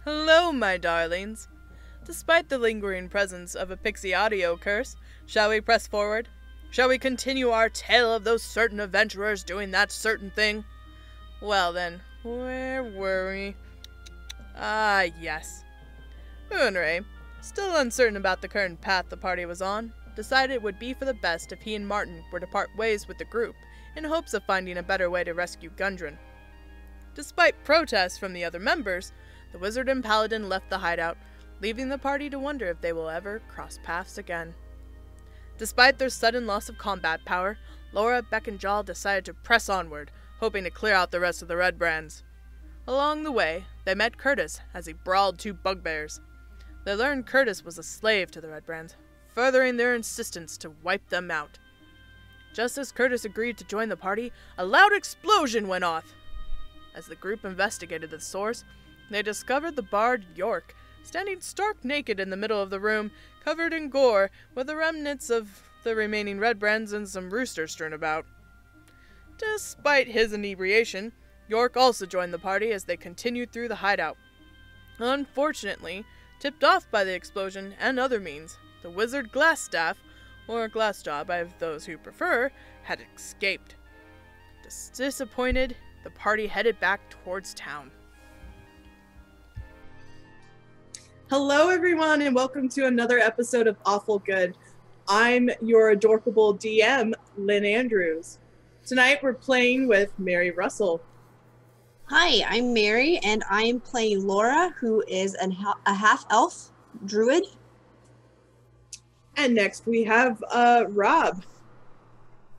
Hello, my darlings. Despite the lingering presence of a pixie audio curse, shall we press forward? Shall we continue our tale of those certain adventurers doing that certain thing? Well then, where were we? Ah, yes. Unray, still uncertain about the current path the party was on, decided it would be for the best if he and Martin were to part ways with the group in hopes of finding a better way to rescue Gundren. Despite protests from the other members, the wizard and paladin left the hideout, leaving the party to wonder if they will ever cross paths again. Despite their sudden loss of combat power, Laura, Beck, and Jal decided to press onward, hoping to clear out the rest of the Red Brands. Along the way, they met Curtis as he brawled two bugbears. They learned Curtis was a slave to the Red Brands, furthering their insistence to wipe them out. Just as Curtis agreed to join the party, a loud explosion went off. As the group investigated the source, they discovered the bard York standing stark naked in the middle of the room, covered in gore, with the remnants of the remaining Red Brands and some roosters strewn about. Despite his inebriation, York also joined the party as they continued through the hideout. Unfortunately, tipped off by the explosion and other means, the wizard Glassstaff, or Glassjaw by those who prefer, had escaped. Disappointed, the party headed back towards town. Hello, everyone, and welcome to another episode of Awful Good. I'm your adorable DM, Lynn Andrews. Tonight, we're playing with Mary Russell. Hi, I'm Mary, and I am playing Laura, who is a half-elf druid. And next, we have Rob.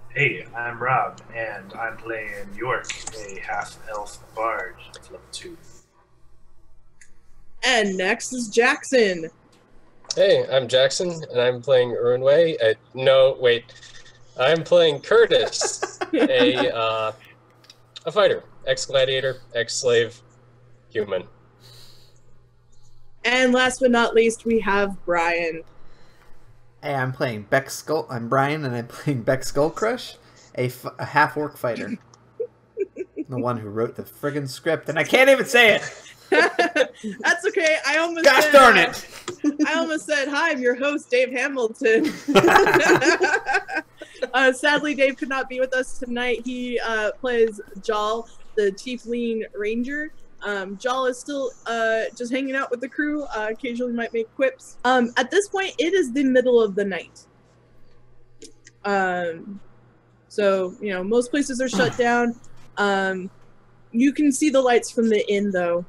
Hey, I'm Rob, and I'm playing York, a half-elf bard of level 2. And next is Jackson. Hey, I'm Jackson, and I'm playing Urnway. I'm playing Curtis, a fighter, ex-gladiator, ex-slave, human. And last but not least, we have Brian. Hey, I'm playing Beck Skull. I'm Brian, and I'm playing Beck Skullcrush, a half-orc fighter. The one who wrote the friggin' script, and I can't even say it. That's okay. Gosh darn it! I almost said, hi, I'm your host, Dave Hamilton. Sadly, Dave could not be with us tonight. He plays Jal, the Tiefling Ranger. Jal is still just hanging out with the crew, occasionally might make quips. At this point, it is the middle of the night. So, you know, most places are shut down. You can see the lights from the inn, though.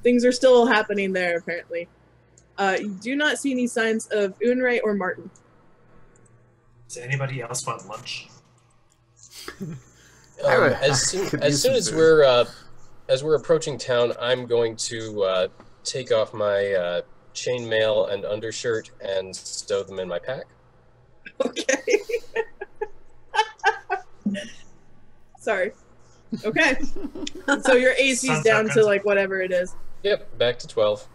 Things are still happening there, apparently. You do not see any signs of Unray or Martin. Does anybody else want lunch? As soon as we're approaching town, I'm going to take off my chainmail and undershirt and stow them in my pack. Okay. Sorry. Okay. So your AC's down to like whatever it is. Yep, back to 12.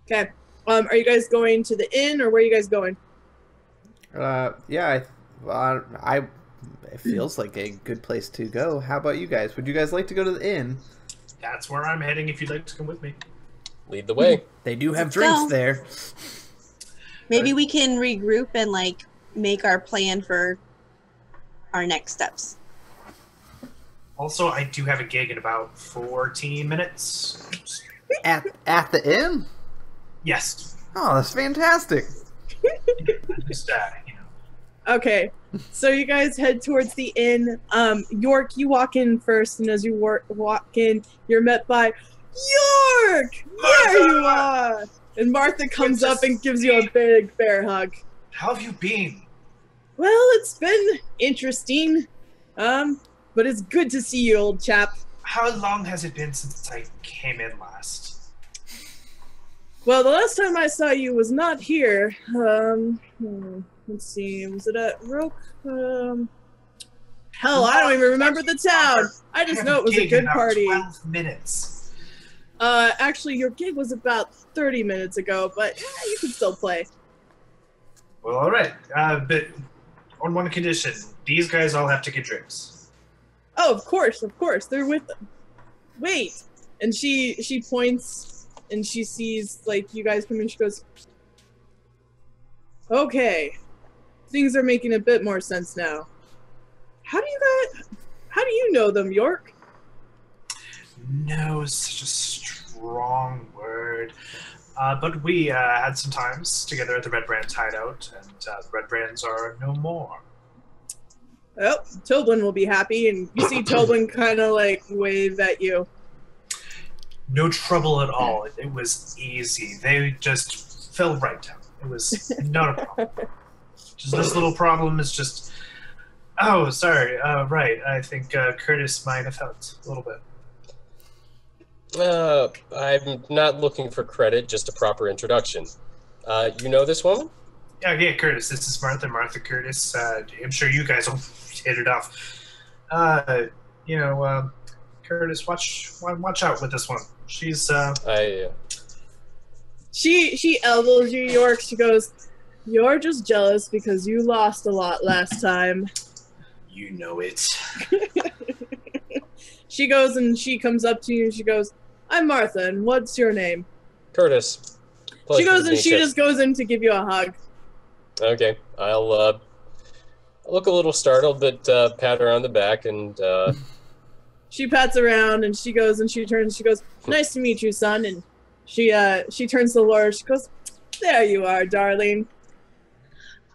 Okay. Are you guys going to the inn or where are you guys going? Yeah, it feels like a good place to go. How about you guys? Would you guys like to go to the inn? That's where I'm heading if you'd like to come with me. Lead the way. They do have Let's drinks go. there. Maybe we can regroup and like make our plan for our next steps. Also, I do have a gig in about 14 minutes. At the inn? Yes. Oh, that's fantastic. Just, you know. Okay. So you guys head towards the inn. York, you walk in first, and as you walk in, you're met by York! There you are! And Martha comes up and gives you a big bear hug. How have you been? Well, it's been interesting. But it's good to see you, old chap. How long has it been since I came in last? Well, the last time I saw you was not here. Let's see, was it at Roke? Hell, I don't even remember the town. I just know it was a good party. 12 minutes. Actually, your gig was about 30 minutes ago, but yeah, you can still play. Well, all right. But on one condition, these guys all have to get drinks. Oh, of course, they're with them. Wait, And she points and she sees like you guys come in. She goes, "Okay, things are making a bit more sense now. How do you know them, York?" No is such a strong word. But we had some times together at the Red Brand hideout, and the Red Brands are no more. Well, Tobin will be happy, and you see Tobin kind of like wave at you. No trouble at all. It was easy. They just fell right down. It was not a problem. Just this little problem is just... Oh, sorry. Right. I think Curtis might have helped a little bit. I'm not looking for credit, just a proper introduction. You know this woman? Yeah, Curtis. This is Martha. Martha Curtis. I'm sure you guys will hit it off. Curtis, watch out with this one. She's She elbows you, York. She goes, "You're just jealous because you lost a lot last time." You know it. She goes and she comes up to you and she goes, "I'm Martha, and what's your name?" Curtis. She goes and she just goes in to give you a hug. Okay, I'll look a little startled, but pat her on the back and. She pats around and she goes and she turns. She goes, "Nice to meet you, son." And she turns to Laura. She goes, "There you are, darling."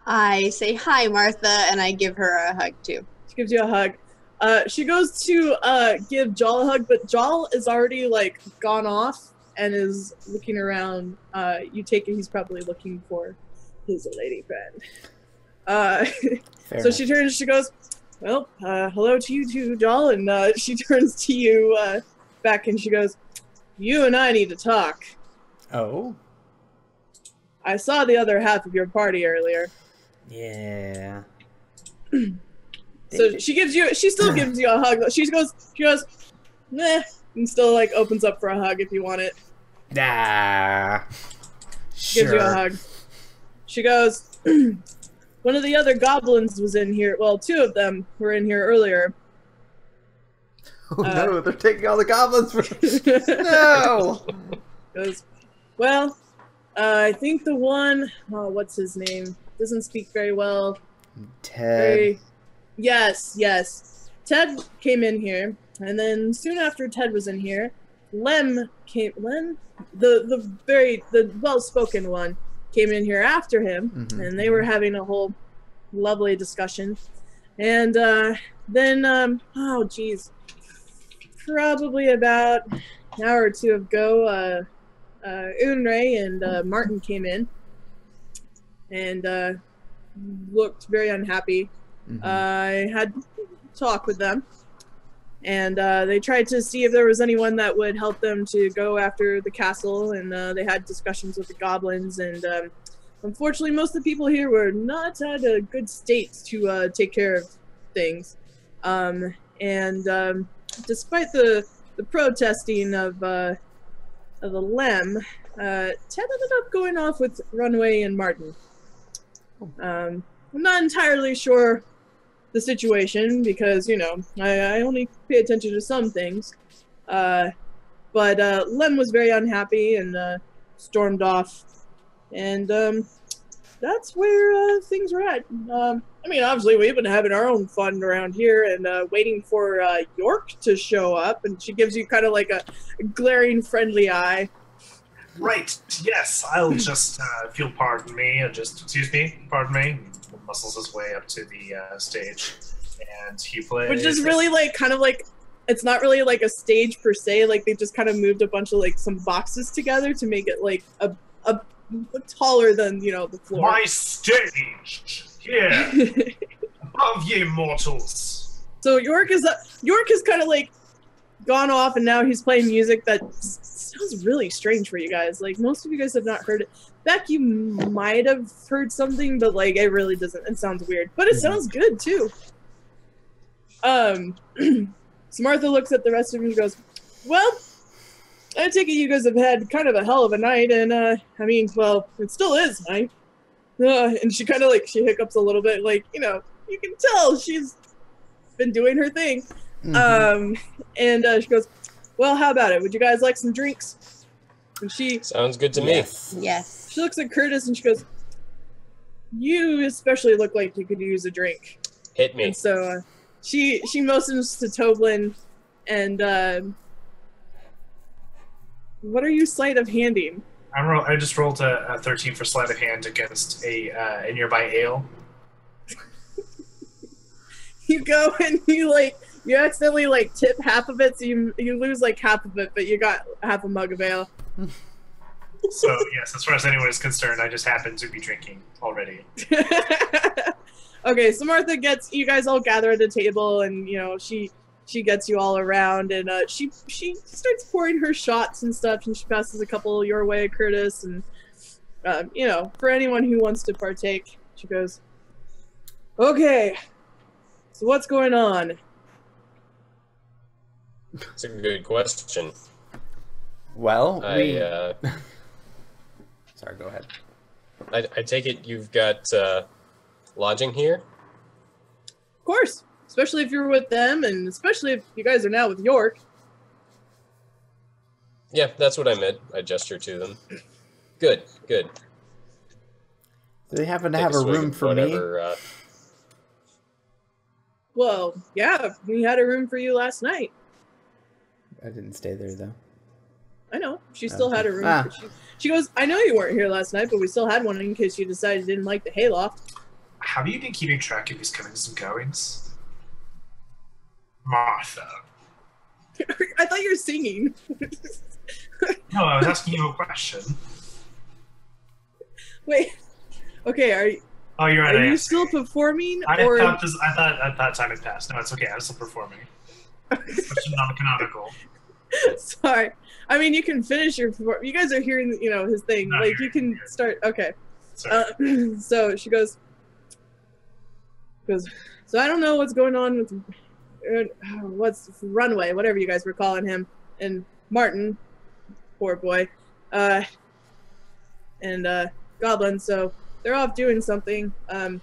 I say hi, Martha, and I give her a hug too. She gives you a hug. She goes to give Jal a hug, but Jal is already like gone off and is looking around. You take it he's probably looking for his lady friend. So she turns. She goes, "Well, hello to you too, Jal." And she turns to you back and she goes, "You and I need to talk. Oh? I saw the other half of your party earlier." Yeah. So she still gives you a hug. She goes, "Meh," and still like opens up for a hug if you want it. Nah. Gives you a hug. She goes, "One of the other goblins was in here. Well, two of them were in here earlier." Oh no, they're taking all the goblins from No! Goes, "Well, I think the one, what's his name? Doesn't speak very well." Ted. Yes. Ted came in here, and then soon after Ted was in here, Lem, the well-spoken one, came in here after him, and they were having a whole lovely discussion. And then, probably about an hour or two ago, Unray and Martin came in and looked very unhappy. I had talk with them, and they tried to see if there was anyone that would help them to go after the castle, and they had discussions with the goblins, and unfortunately most of the people here were not at a good state to take care of things. Despite the protesting of the Lem, Ted ended up going off with Runway and Martin. I'm not entirely sure the situation because, I only pay attention to some things. But Lem was very unhappy and stormed off. And that's where things were at. Obviously we've been having our own fun around here and waiting for York to show up. And she gives you kind of like a glaring friendly eye. Right, yes, I'll just, if you'll pardon me, pardon me, muscles his way up to the stage, and he plays... Which is really, it's not really like a stage per se, like they just kind of moved a bunch of, some boxes together to make it, a taller than, the floor. My stage! Here! Above ye mortals! So York has kind of, gone off, and now he's playing music that sounds really strange for you guys. Most of you guys have not heard it. Beck, you might have heard something, but it really doesn't. It sounds weird, but it sounds good too. So Martha looks at the rest of them and goes, "Well, I take it you guys have had kind of a hell of a night, and it still is night." And she kind of she hiccups a little bit, you can tell she's been doing her thing. And she goes, well, how about it? Would you guys like some drinks? And she sounds good to me. Yes. She looks at Curtis and she goes, "You especially look like you could use a drink." Hit me. And so she motions to Toblin, and what are you sleight of handing? I just rolled a 13 for sleight of hand against a nearby ale. You go and you accidentally tip half of it, so you lose half of it, but you got half a mug of ale. So yes, as far as anyone is concerned, I just happen to be drinking already. Okay, so Martha gets you guys all gather at the table, and she gets you all around, and she starts pouring her shots and stuff, and she passes a couple your way, Curtis, and for anyone who wants to partake, she goes, "Okay, so what's going on?" It's a good question. Well, sorry, go ahead. I take it you've got lodging here? Of course, especially if you're with them, and especially if you guys are now with York. Yeah, that's what I meant. I gesture to them. Good. Do they happen to have a room for me? Well, yeah, we had a room for you last night. I didn't stay there, though. I know. She still had a room. She goes, "I know you weren't here last night, but we still had one in case you decided you didn't like the hayloft." Have you been keeping track of these comings and goings? Martha. I thought you were singing. No, I was asking you a question. Wait. Okay, are you still performing? I thought time had passed. No, it's okay. I'm still performing. It's non-canonical. Sorry. I mean, you can finish your. You guys are hearing, his thing. No, you can start. Okay. So she goes. So I don't know what's going on with what's Runway, whatever you guys were calling him, and Martin, poor boy, and Goblin. So they're off doing something. I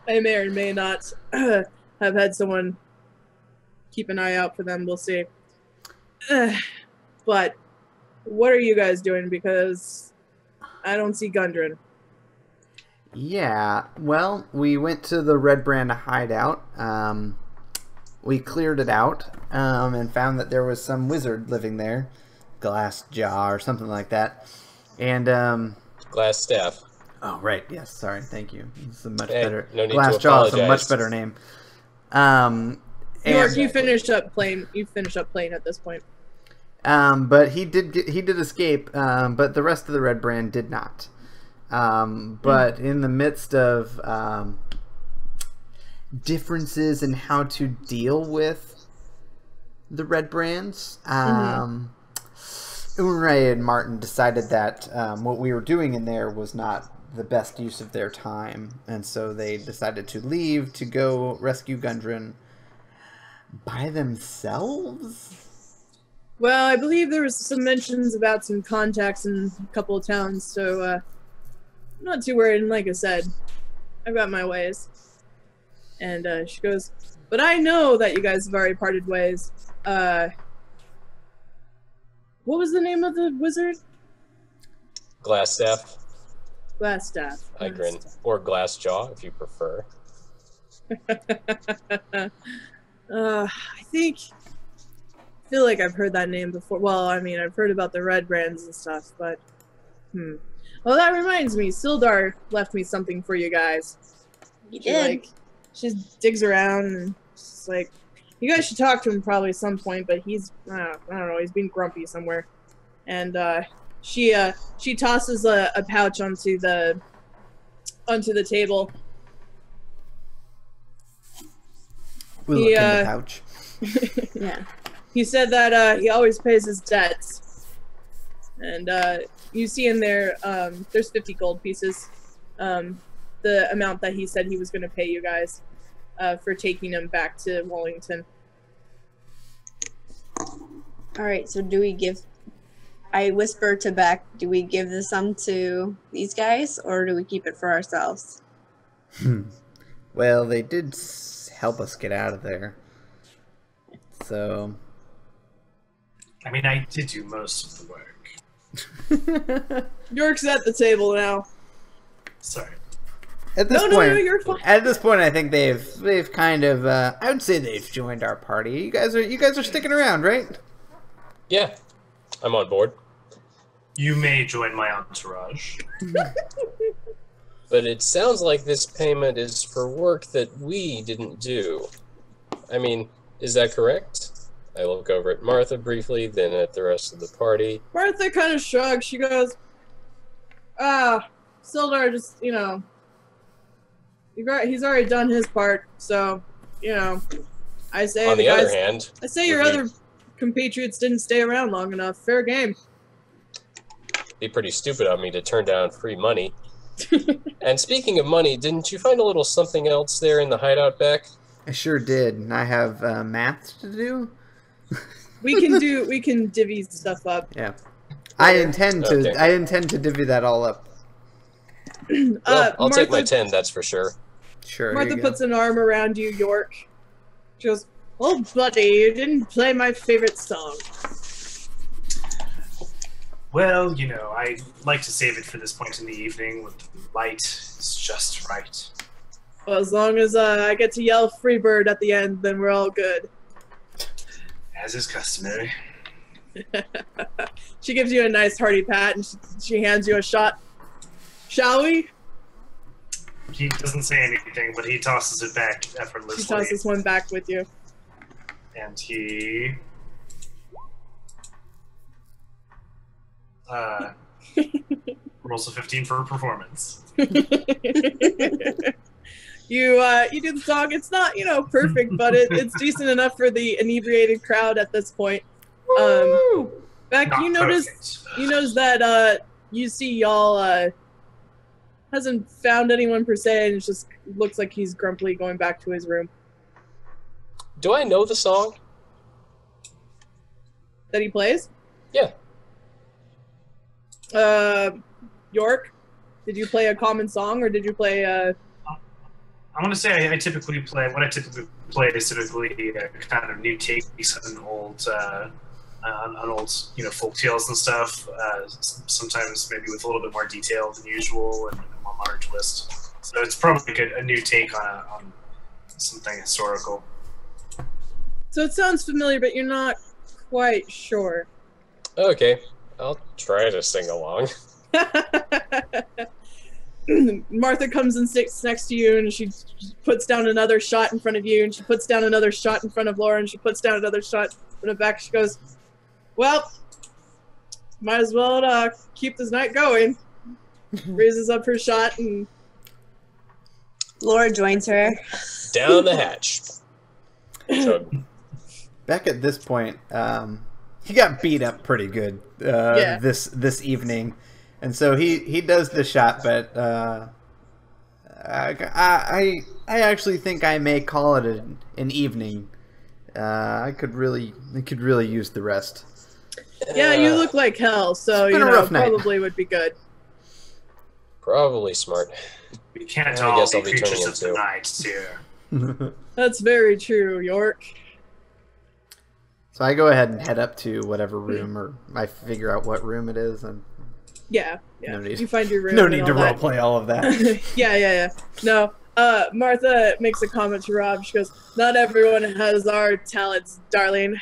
may or may not have had someone keep an eye out for them. We'll see. But what are you guys doing? Because I don't see Gundren. Yeah, well, we went to the Red Brand hideout. We cleared it out and found that there was some wizard living there. Glass Jaw or something like that. And Glass Staff. Oh, right. Yes, sorry. Thank you. It's a much better. No need Glass to Jaw apologize. is a much better name. York, you finished up playing. You finished up playing at this point. But he did escape. But the rest of the Red Brand did not. But in the midst of differences in how to deal with the Red Brands, Unray and Martin decided that what we were doing in there was not the best use of their time, and so they decided to leave to go rescue Gundren by themselves. Well, I believe there was some mentions about some contacts in a couple of towns, so I'm not too worried. And like I said, I've got my ways. And she goes, "But I know that you guys have already parted ways. What was the name of the wizard?" Glass Staff. Glass Staff. I grin. Or Glass Jaw, if you prefer. I feel like I've heard that name before. Well, I mean, I've heard about the Red Brands and stuff, but Well, that reminds me, Sildar left me something for you guys. He did. She digs around and she's like, you guys should talk to him probably at some point, but he's, I don't know, he's being grumpy somewhere. And she tosses a pouch onto the table. We look in the pouch. Yeah. He said that he always pays his debts. And you see in there, there's 50 gold pieces. The amount that he said he was going to pay you guys for taking him back to Wallington. Alright, so do we give... I whisper to Beck, do we give the sum to these guys, or do we keep it for ourselves? Well, they did help us get out of there. So... I mean, I did do most of the work. York's at the table now. Sorry. At this No, point, you're fine. At this point, I think they've kind of. I would say they've joined our party. You guys are sticking around, right? Yeah, I'm on board. You may join my entourage. But it sounds like this payment is for work that we didn't do. I mean, is that correct? I look over at Martha briefly, then at the rest of the party. Martha kind of shrugs. She goes, Sildar just, he's already done his part, so, I say On the other hand... I say your other compatriots didn't stay around long enough. Fair game. Be pretty stupid of me to turn down free money. And speaking of money, didn't you find a little something else there in the hideout back? I sure did. And I have math to do. We can divvy stuff up. Yeah, I intend to divvy that all up. Well, I'll take my 10. That's for sure. Sure. Martha puts an arm around you, York. She goes, "Oh, buddy, you didn't play my favorite song." Well, I like to save it for this point in the evening when the light is just right. Well, as long as I get to yell "Freebird" at the end, then we're all good. As is customary. She gives you a nice hearty pat, and she hands you a shot. Shall we? He doesn't say anything, but he tosses it back effortlessly. She tosses one back with you. And he... rolls a 15 for a performance. You do the song. It's not, perfect, but it's decent enough for the inebriated crowd at this point. Beck, Not you notice that you see y'all hasn't found anyone per se, and it just looks like he's grumpily going back to his room. Do I know the song? That he plays? Yeah. York, did you play a common song, or did you play I want to say I typically play, what I typically play is typically kind of new takes on old, folk tales and stuff. Sometimes maybe with a little bit more detail than usual and a more modern twist. So it's probably a new take on something historical. So it sounds familiar, but you're not quite sure. Okay, I'll try to sing along. Martha comes and sits next to you, and she puts down another shot in front of you, and she puts down another shot in front of Laura, and she puts down another shot in front of back. She goes, "Well, might as well keep this night going." Raises up her shot, and Laura joins her. Down the hatch. So, Back at this point, he got beat up pretty good this evening, and so he does the shot, but I actually think I may call it an evening. I could really use the rest. yeah, you look like hell, so probably would be good. Probably smart. We can't I all guess be I'll be creatures turning of the into- night here. That's very true, York. So I go ahead and head up to whatever room, or I figure out what room it is, and Yeah. No need. You find your room. no and need all to that. roleplay all of that. Yeah. No. Martha makes a comment to Rob. She goes, "Not everyone has our talents, darling."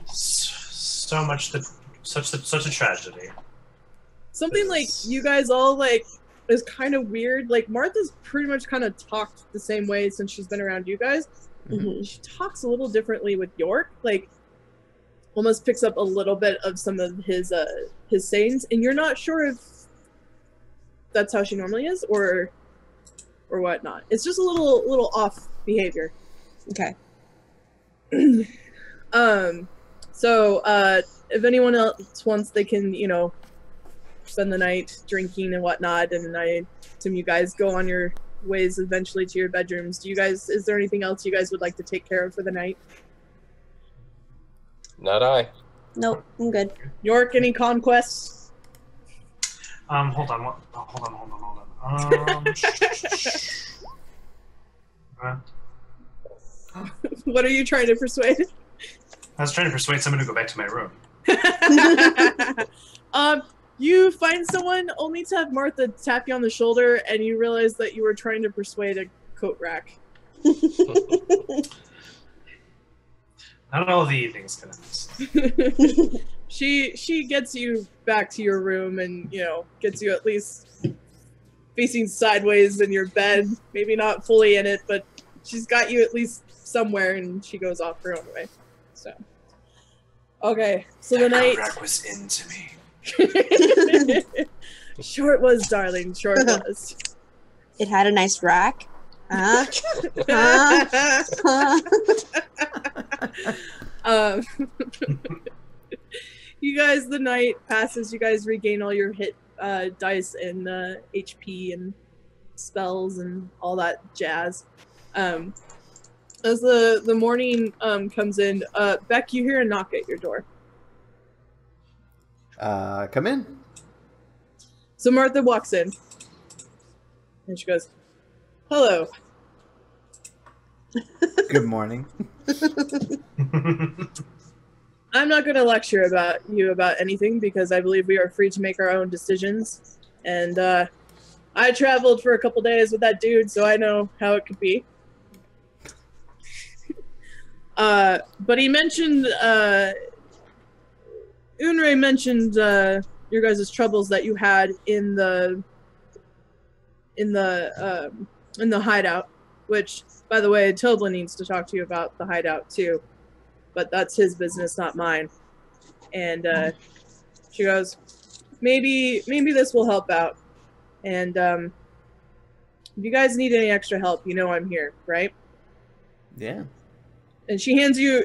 Such a tragedy. Something like you guys all is kind of weird. Like Martha's pretty much kind of talked the same way since she's been around you guys. Mm-hmm. She talks a little differently with York. Like almost picks up a little bit of some of his sayings, and you're not sure if that's how she normally is or whatnot. It's just a little off behavior. Okay. So if anyone else wants, they can spend the night drinking and whatnot, and I assume you guys go on your ways eventually to your bedrooms. Is there anything else you guys would like to take care of for the night? Not I. Nope, I'm good. York, any conquests? Hold on. What are you trying to persuade? I was trying to persuade someone to go back to my room. You find someone only to have Martha tap you on the shoulder, and you realize that you were trying to persuade a coat rack. Not all the evenings can have. She gets you back to your room and, gets you at least facing sideways in your bed. Maybe not fully in it, but she's got you at least somewhere, and she goes off her own way. So, okay. So the night rack was into me. Sure it was, darling. Sure it was. It had a nice rack. You guys, the night passes. You guys regain all your hit dice and HP and spells and all that jazz. As the morning comes in, Beck, you hear a knock at your door. Come in. So Martha walks in, and she goes, "Hello." Good morning. I'm not going to lecture about anything because I believe we are free to make our own decisions. And I traveled for a couple days with that dude, so I know how it could be. But he mentioned, Unre mentioned your guys' troubles that you had in the hideout, which, by the way, Tobler needs to talk to you about the hideout too. But that's his business, not mine. And she goes, maybe this will help out. And if you guys need any extra help, I'm here, right? Yeah. And she hands you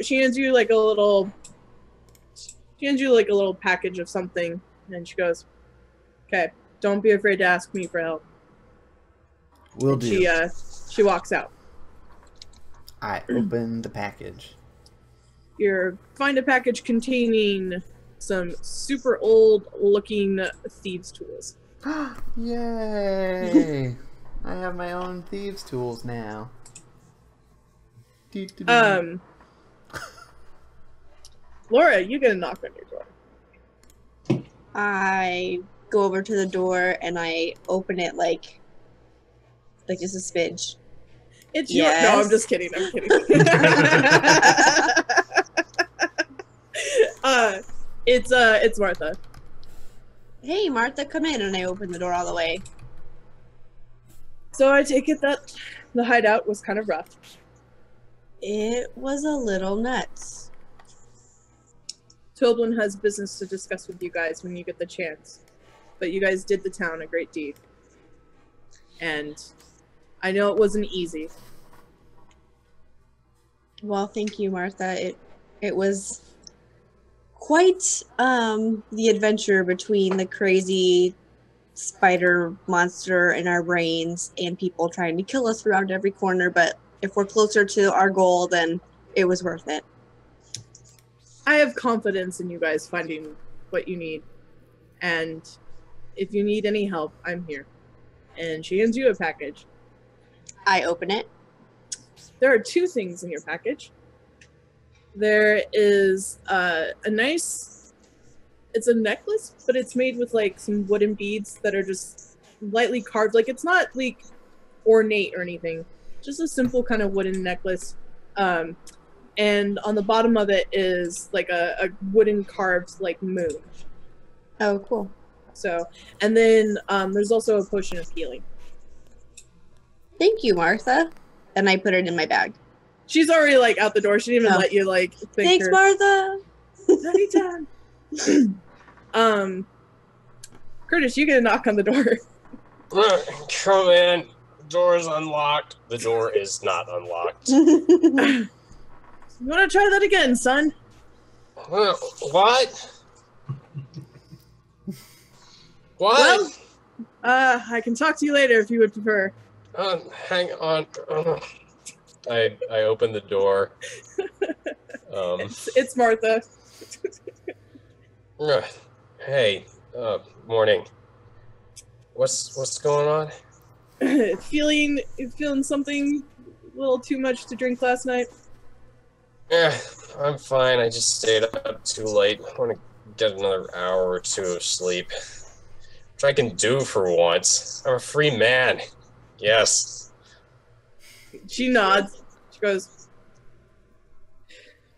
like a little package of something, and she goes, "Okay, don't be afraid to ask me for help." Will do. She walks out. I open the package. You find a package containing some super old-looking thieves' tools. Yay! I have my own thieves' tools now. Laura, you get a knock on your door. I go over to the door and I open it like just a smidge. It's yes. No, I'm just kidding. I'm kidding. It's Martha. Hey, Martha, come in, and I open the door all the way. So I take it that the hideout was kind of rough. It was a little nuts. Toblin has business to discuss with you guys when you get the chance. But you guys did the town a great deed. And I know it wasn't easy. Well, thank you, Martha. It was quite the adventure between the crazy spider monster in our brains and people trying to kill us around every corner, but if we're closer to our goal, then it was worth it. I have confidence in you guys finding what you need. And if you need any help, I'm here. And she hands you a package. I open it. There are two things in your package. There is a nice, it's a necklace, but it's made with like some wooden beads that are just lightly carved. Like it's not like ornate or anything. Just a simple kind of wooden necklace. And on the bottom of it is like a wooden carved like moon. Oh, cool. So, and then there's also a potion of healing. Thank you, Martha. And I put it in my bag. She's already like out the door. She didn't even let you like think Thanks, her. Martha. Anytime. Curtis, you get a knock on the door. Come in. Door's unlocked. The door is not unlocked. You want to try that again, son? What? What? Well, I can talk to you later if you would prefer. Hang on. I open the door. It's Martha. Hey, morning. What's going on? Feeling something a little too much to drink last night? I'm fine. I just stayed up too late. I want to get another hour or two of sleep. Which I can do for once. I'm a free man. Yes. She nods. She goes,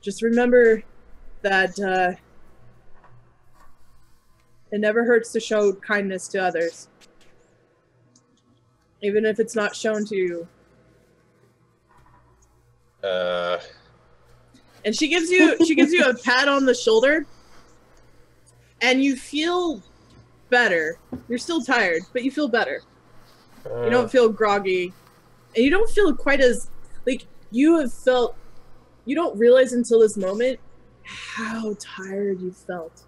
just remember that it never hurts to show kindness to others. Even if it's not shown to you. And she gives you a pat on the shoulder, and you feel better. You're still tired, but you feel better. You don't feel groggy, and you don't feel quite as like you have felt. You don't realize until this moment how tired you felt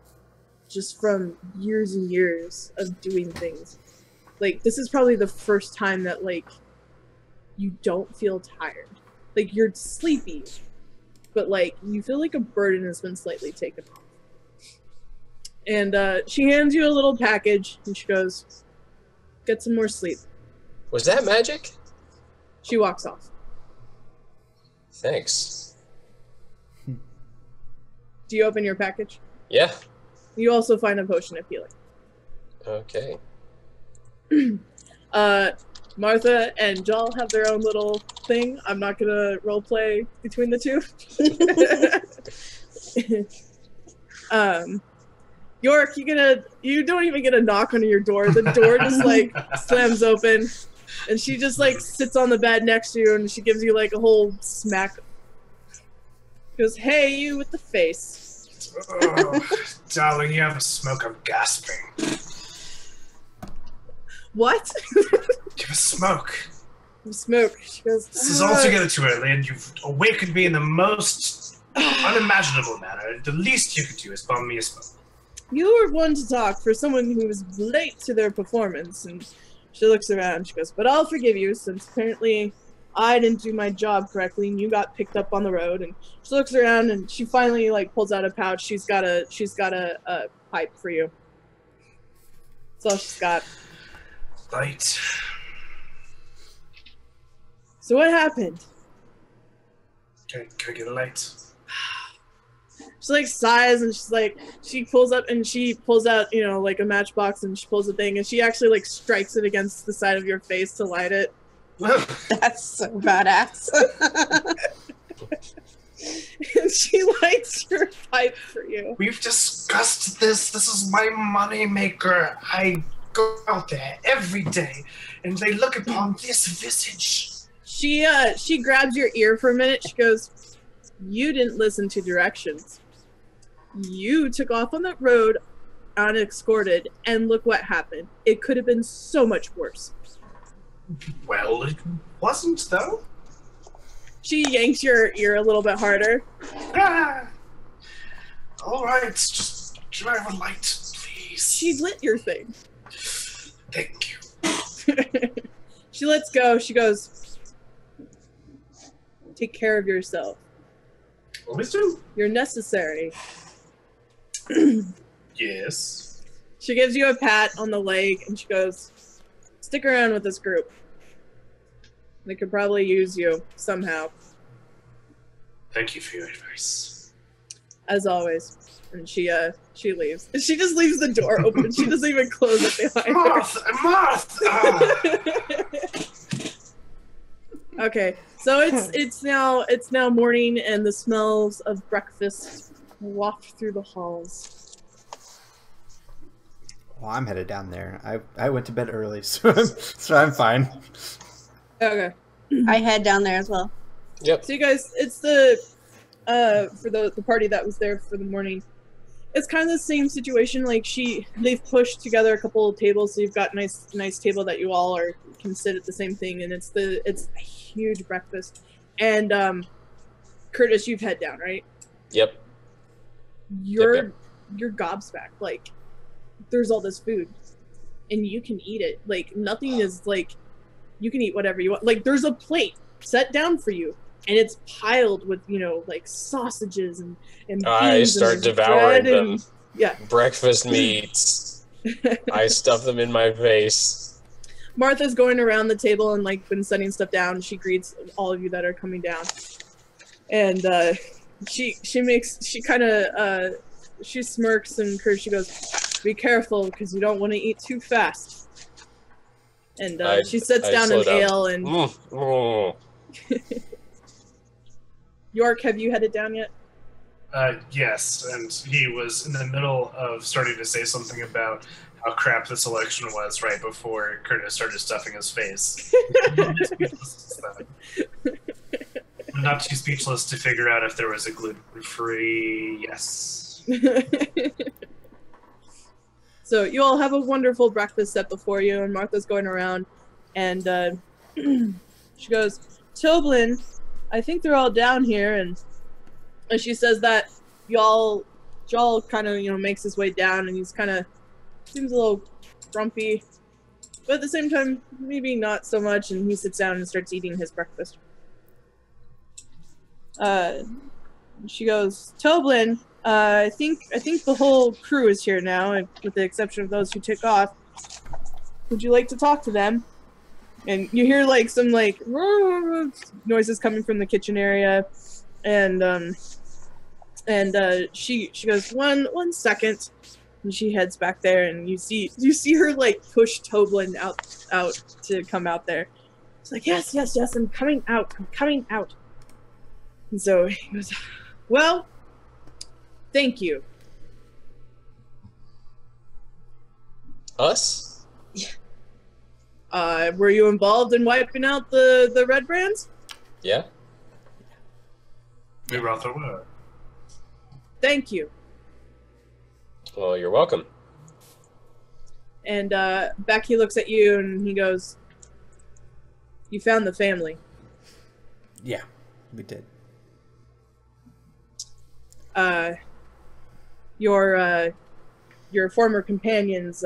just from years and years of doing things. Like, this is probably the first time that, like, you don't feel tired. Like, you're sleepy, but, like, you feel like a burden has been slightly taken off. And she hands you a little package, and she goes, get some more sleep. Was that magic? She walks off. Thanks. Do you open your package? Yeah. You also find a potion of healing. Okay. Martha and Jal have their own little thing. I'm not gonna roleplay between the two. York, you don't even get a knock on your door. The door just like slams open, and she just like sits on the bed next to you, and she gives you like a whole smack. She goes, hey, you with the face. Oh, darling, you have a smoke. I'm gasping. What? Give a smoke. Smoke. She goes, this is altogether too early, and you've awakened me in the most unimaginable manner. The least you could do is bum me a smoke. You were one to talk for someone who was late to their performance. And she looks around. She goes, but I'll forgive you, since apparently I didn't do my job correctly, and you got picked up on the road. And she looks around, and she finally like pulls out a pouch. She's got a pipe for you. That's all she's got. Light. So what happened? Can I get a light? She like sighs, and she pulls up and she pulls out, you know, like a matchbox, and she pulls a thing, and she actually like strikes it against the side of your face to light it. That's so badass. And she lights your pipe for you. We've discussed this. This is my money maker. I go out there every day, and they look upon this visage. She grabs your ear for a minute. She goes, you didn't listen to directions. You took off on that road unescorted, and look what happened. It could have been so much worse. Well, it wasn't, though. She yanks your ear a little bit harder. Ah. All right, just drive a light, please. She lit your thing. Thank you. She lets go. She goes, take care of yourself. Always do. You're necessary. Yes. She gives you a pat on the leg, and she goes, stick around with this group. They could probably use you somehow. Thank you for your advice. As always. And she leaves. And she just leaves the door open. She doesn't even close it behind her. Martha! Okay, so it's now morning, and the smells of breakfast waft through the halls. Well, I'm headed down there. I went to bed early, so I'm fine. Okay. I head down there as well. Yep. So you guys, it's the for the party that was there for the morning. It's kind of the same situation. Like they've pushed together a couple of tables, so you've got nice table that you all can sit at the same thing, and it's a huge breakfast. And Curtis, you've head down, right? Yep. You're gobsmacked. Like, there's all this food, and you can eat it. Like, nothing is like, you can eat whatever you want. Like, there's a plate set down for you, and it's piled with, you know, like sausages and I start devouring them. And, yeah. Breakfast meats. I stuff them in my face. Martha's going around the table and like been setting stuff down. She greets all of you that are coming down, and she smirks and she goes, "Be careful, because you don't want to eat too fast." And she sets down an ale and. York, have you headed down yet? Yes, and he was in the middle of starting to say something about how crap this election was right before Curtis started stuffing his face. I'm not too speechless to figure out if there was a gluten-free yes. So you all have a wonderful breakfast set before you, and Martha's going around, and she goes, "Toblin, I think they're all down here," and she says that y'all kind of, makes his way down, and he's kind of seems a little grumpy, but at the same time, maybe not so much, and he sits down and starts eating his breakfast. She goes, "Toblin, I think the whole crew is here now, with the exception of those who took off. Would you like to talk to them?" And you hear some noises coming from the kitchen area, and she goes, one second, and she heads back there, and you see her push Toblin out to come out there. It's like, yes, I'm coming out. And so he goes, "Well, thank you." Us? Were you involved in wiping out the Red Brands? Yeah. We rather were. Thank you. Well, you're welcome. And Becky looks at you and he goes, "You found the family." Yeah, we did. Your former companions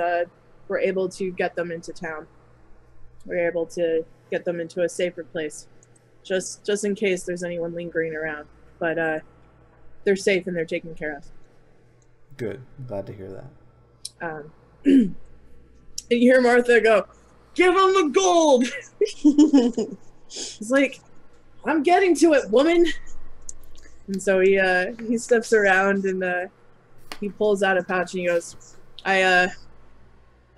were able to get them into town. We were able to get them into a safer place, just in case there's anyone lingering around. But they're safe and they're taken care of. Good. I'm glad to hear that. And you hear Martha go, "Give him the gold!" He's like, "I'm getting to it, woman." And so he steps around and he pulls out a pouch and he goes, I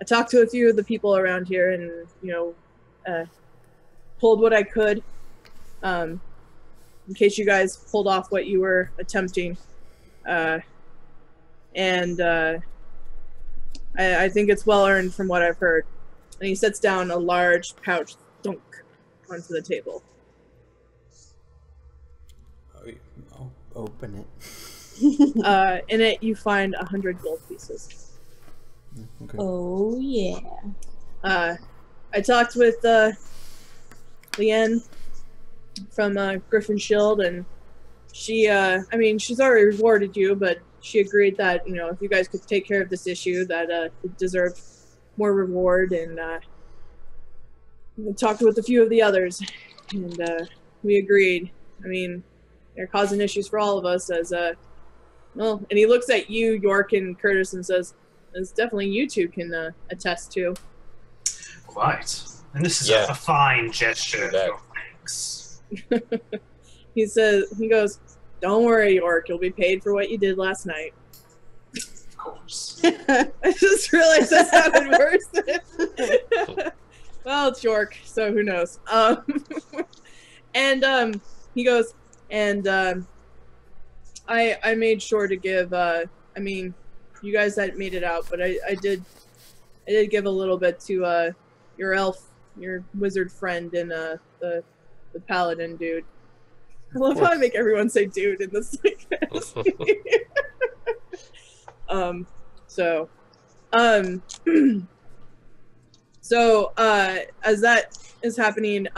talked to a few of the people around here and, pulled what I could, in case you guys pulled off what you were attempting. I think it's well earned from what I've heard." And he sets down a large pouch, dunk, onto the table. I'll open it. In it, you find 100 gold pieces. Okay. Oh, yeah. I talked with Leanne from Griffin Shield, and she, she's already rewarded you, but she agreed that, if you guys could take care of this issue, that it deserved more reward, and I talked with a few of the others, and we agreed. They're causing issues for all of us, and he looks at you, York, and Curtis, and says, "It's definitely you two can attest to." Quite. And this is a fine gesture. Thanks. He goes, "Don't worry, York, you'll be paid for what you did last night." Of course. I just realized that sounded worse. Well, it's York, so who knows? And he goes, and I made sure to give. You guys hadn't made it out, but I did give a little bit to your wizard friend, and the paladin dude. I love how I make everyone say dude in this. So as that is happening,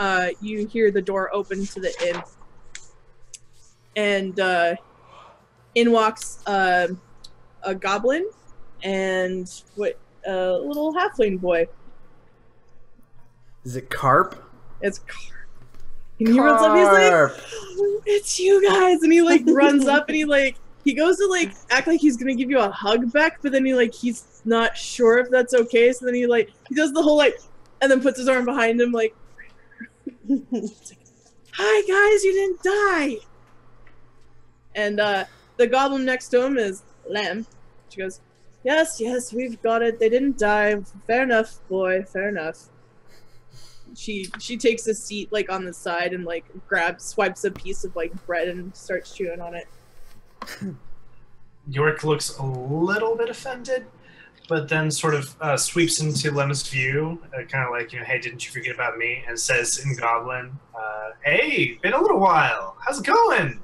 you hear the door open to the inn, and in walks a goblin and a little halfling boy. Is it Carp? It's Carp. And he runs up, he's like, "It's you guys!" And he runs up and he goes to act like he's gonna give you a hug back, but then he's not sure if that's okay, so then he does the whole and then puts his arm behind him "Hi guys, you didn't die!" And the goblin next to him is Lem. She goes, yes, we've got it. They didn't die. Fair enough, boy. Fair enough. She takes a seat like on the side and like swipes a piece of like bread and starts chewing on it. York looks a little bit offended, but then sort of sweeps into Lem's view, kind of like, hey, didn't you forget about me? And says in Goblin, hey, been a little while. How's it going?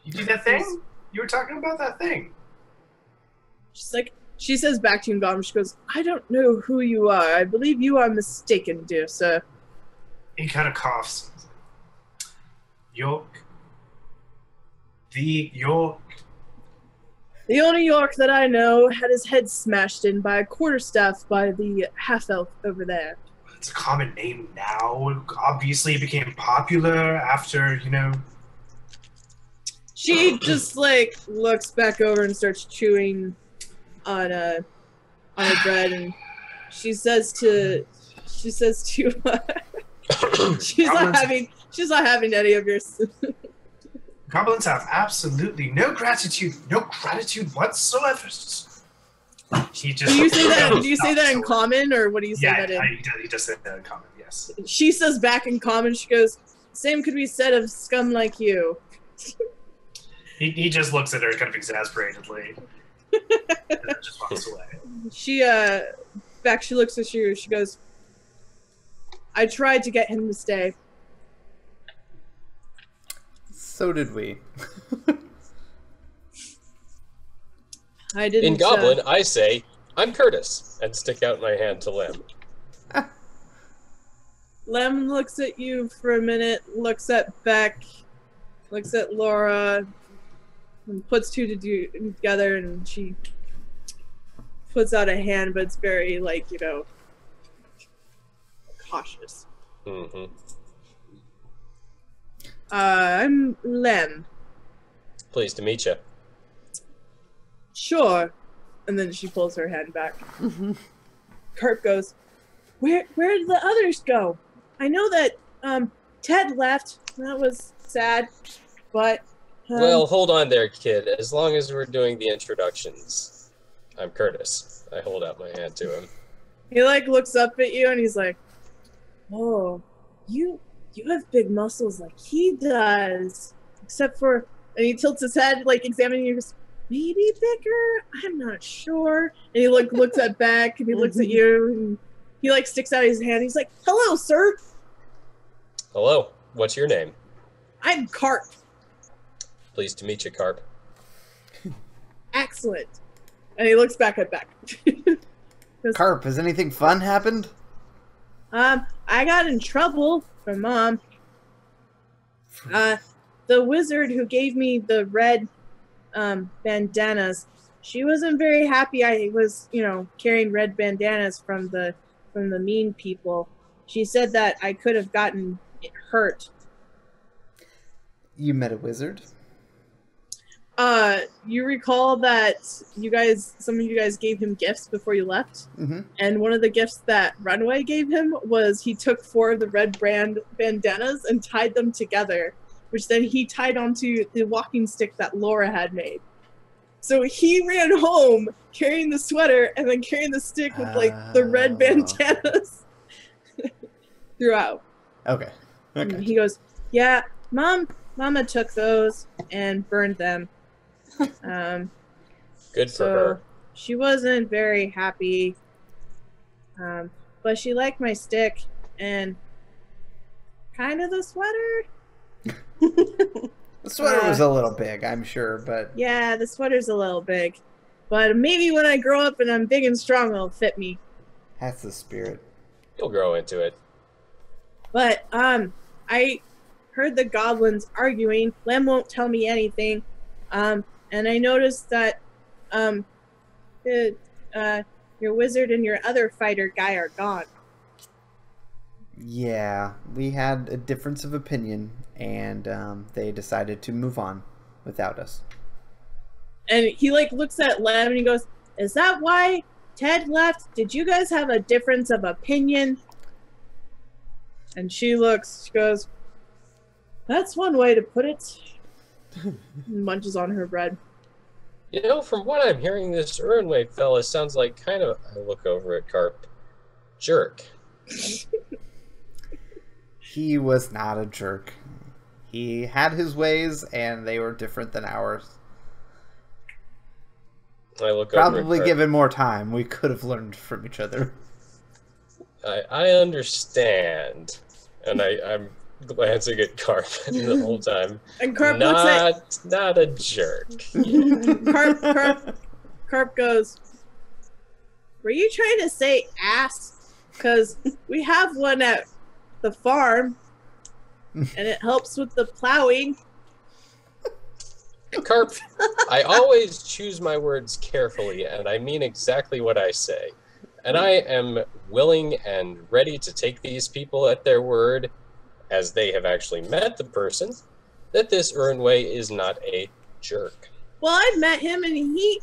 You do that thing? You were talking about that thing. She says back to you in Goblin, she goes, I don't know who you are. I believe you are mistaken, dear sir. He kind of coughs. York. The York. The only York that I know had his head smashed in by a quarterstaff by the half-elf over there. It's a common name now. Obviously, it became popular after, She just, like, looks back over and starts chewing on a bread, and she's not having any of your... Goblins have absolutely no gratitude whatsoever. He just. Do you say that in common, or what do you say that in? He does say that in common. Yes. She says back in common. She goes, "Same could be said of scum like you." He just looks at her kind of exasperatedly, and then just walks away. She looks at you. She goes, "I tried to get him to stay." So did we. I didn't. In Goblin, I say, I'm Curtis, and stick out my hand to Lem. Lem looks at you for a minute, looks at Beck, looks at Laura, and puts two together, and she puts out a hand, but it's very, cautious. Mm-hmm. I'm Lem. Pleased to meet you. Sure. And then she pulls her hand back. Kurt goes, Where did the others go? I know that Ted left. That was sad. But well, hold on there, kid. As long as we're doing the introductions. I'm Curtis. I hold out my hand to him. He looks up at you and he's like, oh, you have big muscles like he does. Except for, and he tilts his head, examining you, goes, maybe bigger? I'm not sure. And he looks at Beck, and he looks at you, and he sticks out his hand. He's like, hello, sir. Hello. What's your name? I'm Carp. Pleased to meet you, Carp. Excellent. And he looks back at Beck. Carp, has anything fun happened? I got in trouble from Mom. The wizard who gave me the red bandanas, she wasn't very happy I was, carrying red bandanas from the mean people. She said that I could have gotten hurt. You met a wizard? You recall that some of you guys gave him gifts before you left? Mm-hmm. And one of the gifts that Runaway gave him was he took 4 of the red bandanas and tied them together, which then he tied onto the walking stick that Laura had made. So he ran home carrying the sweater and then carrying the stick with the red bandanas throughout. Okay. And he goes, yeah, Mama took those and burned them. Good for her. She wasn't very happy. But she liked my stick and kind of the sweater. The sweater was a little big, I'm sure, but... Yeah, the sweater's a little big. But maybe when I grow up and I'm big and strong, it'll fit me. That's the spirit. You'll grow into it. But, I heard the goblins arguing. Lem won't tell me anything. And I noticed that, your wizard and your other fighter guy are gone. Yeah, we had a difference of opinion, and they decided to move on without us. And he looks at Lem and he goes, is that why Ted left? Did you guys have a difference of opinion? And she goes, that's one way to put it. Munches on her bread. You know, from what I'm hearing, this Urnway fella sounds like kind of, I look over at Carp, jerk. He was not a jerk. He had his ways, and they were different than ours. I look Probably over given more time, we could have learned from each other. I understand, and I'm glancing at Carp the whole time. And Carp looks at... Not a jerk. Carp goes, were you trying to say ass? Because we have one at the farm, and it helps with the plowing. Carp, I always choose my words carefully, and I mean exactly what I say. And I am willing and ready to take these people at their word, as they have actually met the person, that this Urnway is not a jerk. Well, I met him, and he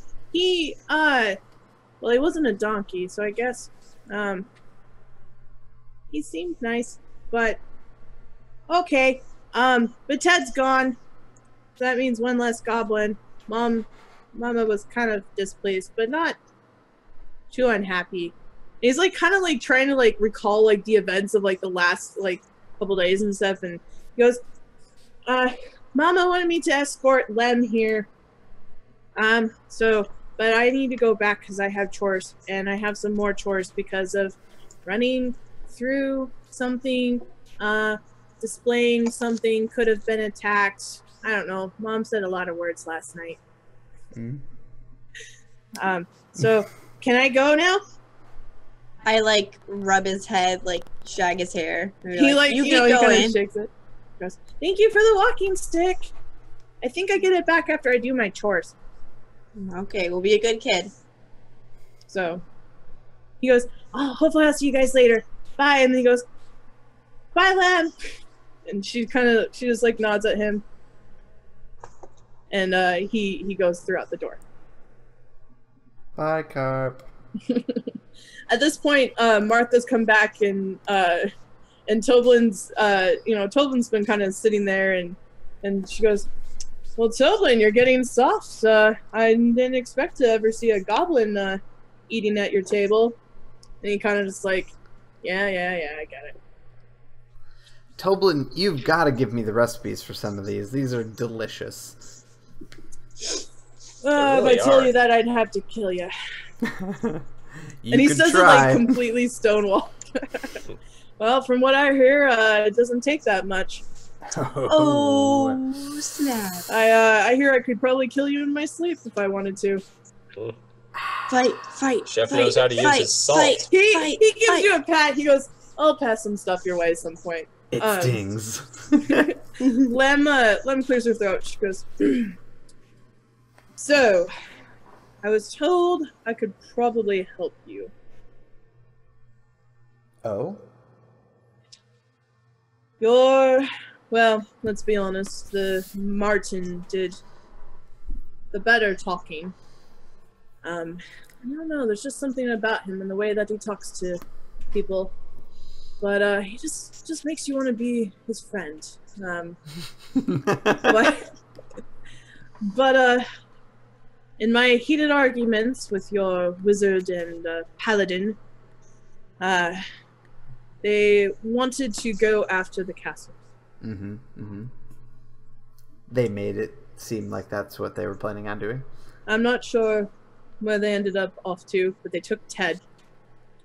wasn't a donkey, so I guess, he seemed nice, but, okay, but Ted's gone, so that means one less goblin. Mama was kind of displeased, but not too unhappy. He's like kind of like trying to like recall like the events of like the last like couple days and stuff, and he goes, Mama wanted me to escort Lem here, but I need to go back because I have chores, and I have some more chores because of running through something, displaying something, could have been attacked. I don't know. Mom said a lot of words last night. So can I go now? I like rub his head, like shag his hair. He like you he keep kind going. of shakes it. Goes, thank you for the walking stick. I think I get it back after I do my chores. Okay, we'll be a good kid. So he goes, oh, hopefully I'll see you guys later. Bye. And then he goes, bye, Lem. And she just like nods at him. And he goes throughout the door. Bye, Carp. At this point, Martha's come back, and Toblin's Toblin's been kind of sitting there, and she goes, well, Toblin, you're getting soft. I didn't expect to ever see a goblin eating at your table. And he kind of just like, yeah, I get it. Toblin, you've got to give me the recipes for some of these. These are delicious. Really if I tell you that, I'd have to kill you. You And he could says try. it like completely stonewalled. Well, from what I hear, it doesn't take that much. Oh, snap. I hear I could probably kill you in my sleep if I wanted to. Fight. Chef knows how to use his salt. He gives you a pat. He goes, I'll pass some stuff your way at some point. It stings. Lem clears her throat. She goes, so, I was told I could probably help you. Oh? Well, let's be honest, the Martin did the better talking. I don't know, there's just something about him and the way that he talks to people. But, he just makes you want to be his friend. But, in my heated arguments with your wizard and paladin, they wanted to go after the castle. They made it seem like that's what they were planning on doing. I'm not sure where they ended up off to, but they took Ted.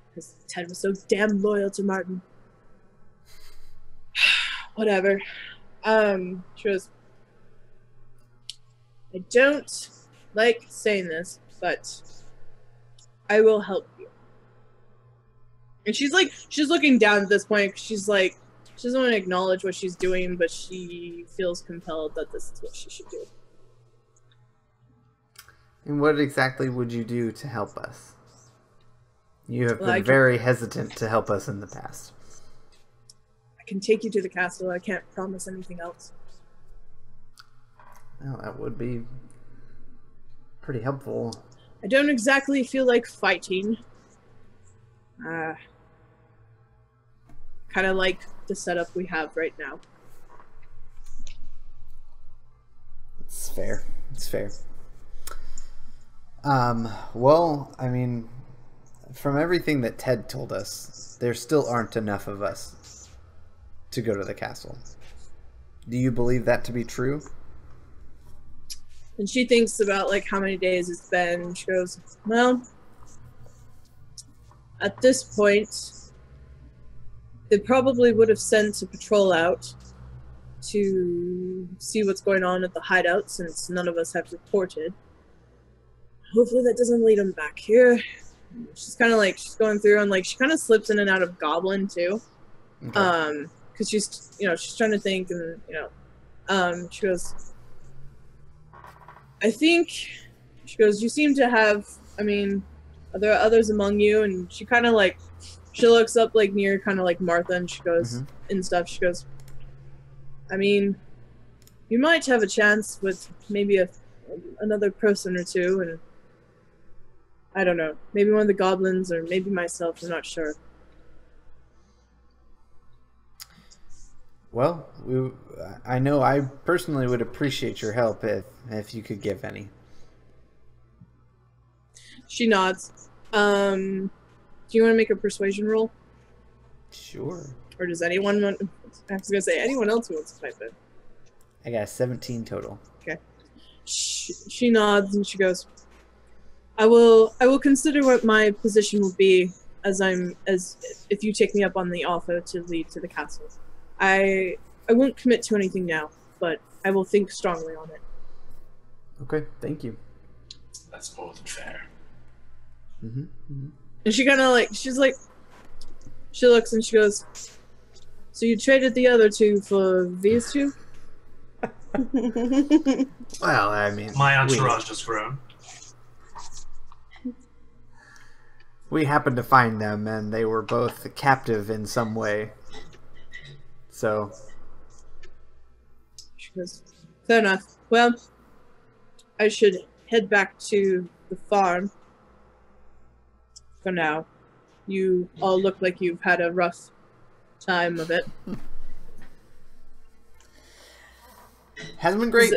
Because Ted was so damn loyal to Martin. Whatever. She goes, I don't like saying this, but I will help you. And she's looking down at this point, 'cause she's like, she doesn't want to acknowledge what she's doing, but she feels compelled that this is what she should do. And what exactly would you do to help us? You have been very hesitant to help us in the past. I can take you to the castle. I can't promise anything else. Well, that would be pretty helpful. I don't exactly feel like fighting. Kind of like the setup we have right now. fair. It's fair. Well, I mean, from everything that Ted told us, there still aren't enough of us to go to the castle. Do you believe that to be true? And she thinks about like how many days it's been. And she goes, well, at this point, they probably would have sent a patrol out to see what's going on at the hideout, since none of us have reported. Hopefully that doesn't lead them back here. She's kind of like, she's going through and like she kind of slips in and out of Goblin too. Okay. Because she's, you know, she's trying to think, and you know, she goes, I think, she goes, you seem to have, I mean, are there others among you? And she kind of like, she looks up like near kind of like Martha, and she goes, and stuff, she goes, I mean, you might have a chance with maybe another person or two, and I don't know, maybe one of the goblins, or maybe myself, I'm not sure. Well, I know I personally would appreciate your help if you could give any. She nods. Do you want to make a persuasion roll? Sure. Or does anyone want... I was going to say, anyone else who wants to fight them. I got 17 total. Okay. She nods and she goes, I will consider what my position will be as if you take me up on the offer to lead to the castle. I won't commit to anything now, but I will think strongly on it. Okay, thank you. That's more than fair. Mm-hmm. And she kind of like, she's like, she looks and she goes, so you traded the other two for these two? Well, I mean... My entourage has grown. We happened to find them, and they were both captive in some way. So... She goes, fair enough. Well, I should head back to the farm for now. You all look like you've had a rough time of it. Hasn't been great.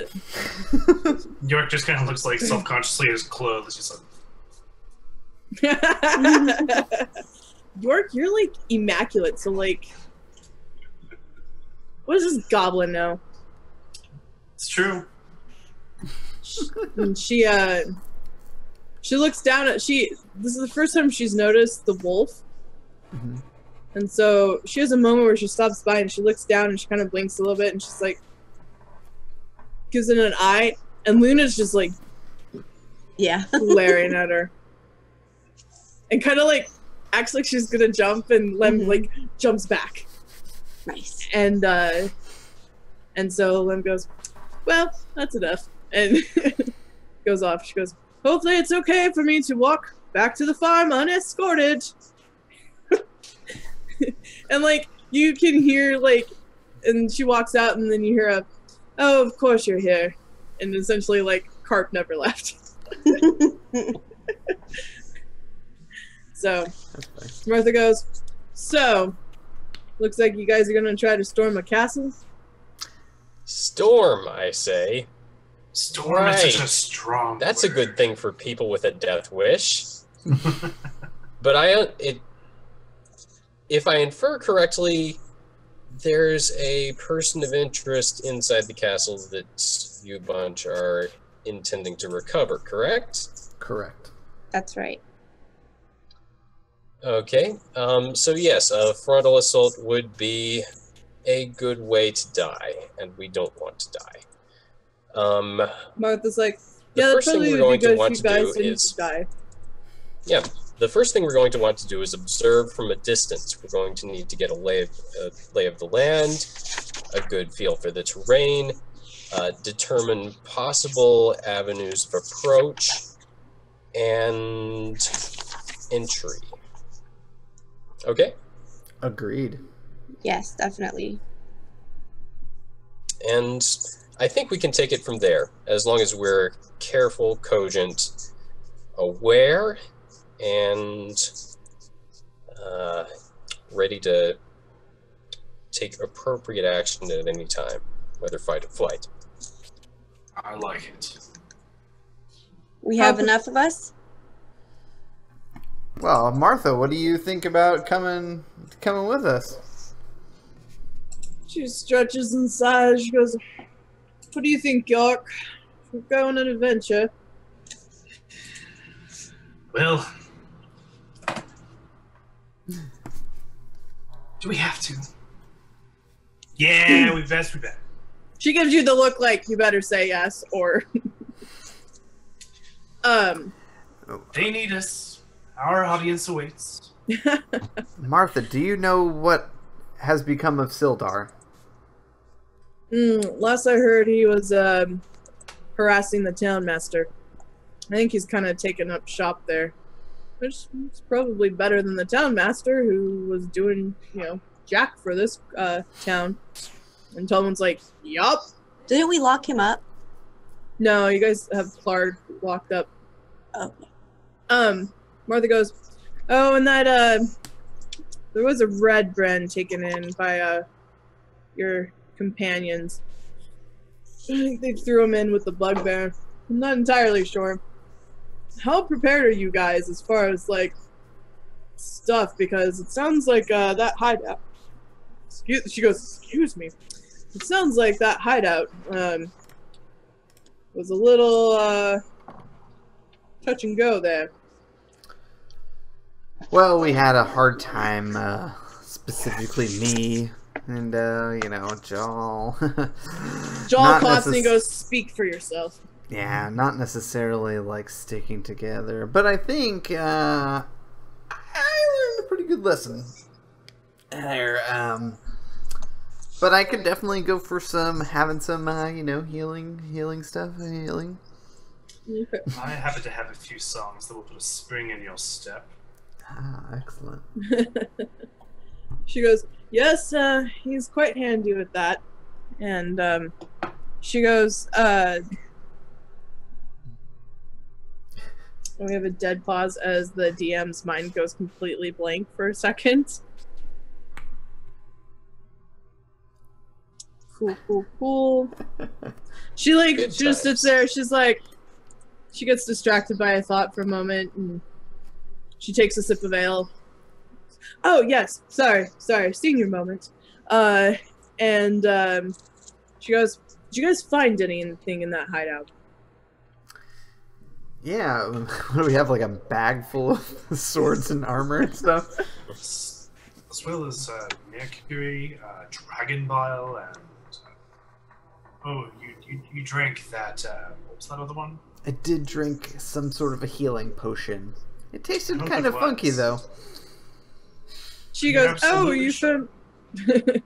York just kind of looks like self-consciously at his clothes. He's like, York, you're like immaculate, so like, what does this goblin know? it's true. And she looks down at, this is the first time she's noticed the wolf. Mm-hmm. And so she has a moment where she stops by and she looks down and she kind of blinks a little bit and she's like, gives it an eye, and Luna's just like Yeah. glaring at her. And kind of like acts like she's gonna jump, and Lem like jumps back. Nice. And so Lem goes, well, that's enough. And goes off. She goes, hopefully it's okay for me to walk back to the farm unescorted. And like you can hear like, and she walks out, and then you hear a, oh, of course you're here. And essentially like Carp never left. So Martha goes, so looks like you guys are gonna try to storm a castle. Storm, I say. Storm is such a Right. strong That's a word. good thing for people with a death wish. But if I infer correctly, there's a person of interest inside the castle that you bunch are intending to recover, correct? Correct. That's right. Okay, so yes, a frontal assault would be a good way to die, and we don't want to die. Martha's like, The yeah, that first thing probably we're would going be to good want if you to do guys didn't is- die. Yeah, the first thing we're going to want to do is observe from a distance. We're going to need to get a lay of the land, a good feel for the terrain, determine possible avenues of approach, and entry. Okay? Agreed. Yes, definitely. And I think we can take it from there, as long as we're careful, cogent, aware, and ready to take appropriate action at any time, whether fight or flight. I like it. We have enough of us? Well, Martha, what do you think about coming with us? She stretches and sighs. She goes, "What do you think, York? We're going on an adventure." Well, do we have to? Yeah, we best. She gives you the look like you better say yes, or They need us. Our audience awaits. Martha, do you know what has become of Sildar? Last I heard, he was harassing the town master. I think he's kind of taken up shop there, which is probably better than the town master, who was doing, jack for this town. And Tolman's like, "Yup." Didn't we lock him up? No, you guys have Clark locked up. Oh. Martha goes, "Oh, and that there was a red brand taken in by your companions. I think they threw him in with the bugbear. I'm not entirely sure. How prepared are you guys as far as stuff? Because it sounds like that hideout." She goes, "Excuse me. It sounds like that hideout was a little touch and go there." Well, we had a hard time, specifically me and, Joel. Joel coughs and he goes, "Speak for yourself." Yeah, not necessarily, sticking together. But I think, I learned a pretty good lesson there. But I could definitely go for having some, healing stuff. Healing. Okay. I happen to have a few songs that will put a spring in your step. Ah, excellent. She goes, "Yes, he's quite handy with that." And she goes, we have a dead pause as the DM's mind goes completely blank for a second. Cool. She Good just sits times. there. She's like, she gets distracted by a thought for a moment, and she takes a sip of ale. "Oh yes, sorry, senior moment." And she goes, "Did you guys find anything in that hideout?" Yeah, what do we have, a bag full of swords and armor and stuff? As well as Mercury, Dragon Bile, and you drank that. What was that other one? I did drink some sort of a healing potion. It tasted I don't kind think of it funky, was. though. She You're goes, "Oh, absolutely you sure. found."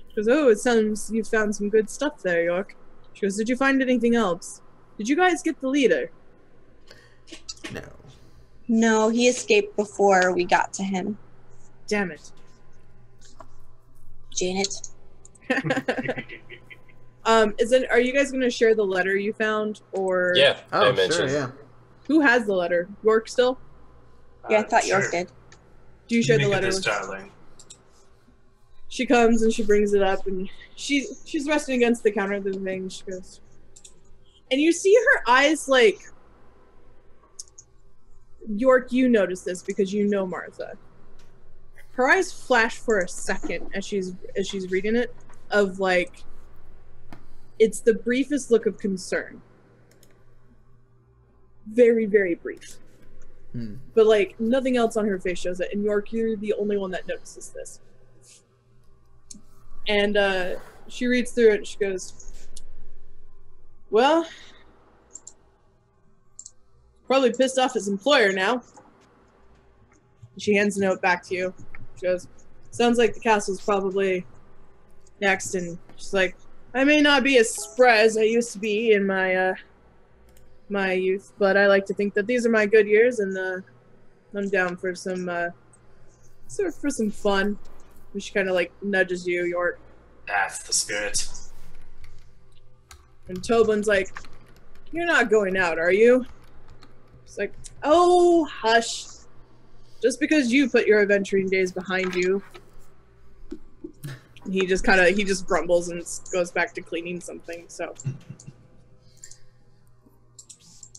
She goes, "Oh, it sounds you found some good stuff there, York." She goes, "Did you find anything else? Did you guys get the leader?" No. No, he escaped before we got to him. Damn it. Janet. Are you guys gonna share the letter you found, or Yeah, I Oh, mentioned. sure, yeah. who has the letter? York still? Yeah, I thought York Sure. did. Do you share the Make it letter? this, with- darling. She comes and she brings it up, and she's resting against the counter of the thing. She goes, and you see her eyes York, you notice this because you know Martha. Her eyes flash for a second as she's reading it, of it's the briefest look of concern. Very, very brief. But nothing else on her face shows it. And York, you're the only one that notices this. And she reads through it and she goes, "Well, probably pissed off his employer now." She hands the note back to you. She goes, "Sounds like the castle's probably next." And she's like, "I may not be as spry as I used to be in my my youth, but I like to think that these are my good years, and I'm down for some for some fun." And she kind of nudges you, York. That's the spirit. And Tobin's like, "You're not going out, are you?" She's like, "Oh, hush. Just because you put your adventuring days behind you." And he just grumbles and goes back to cleaning something. So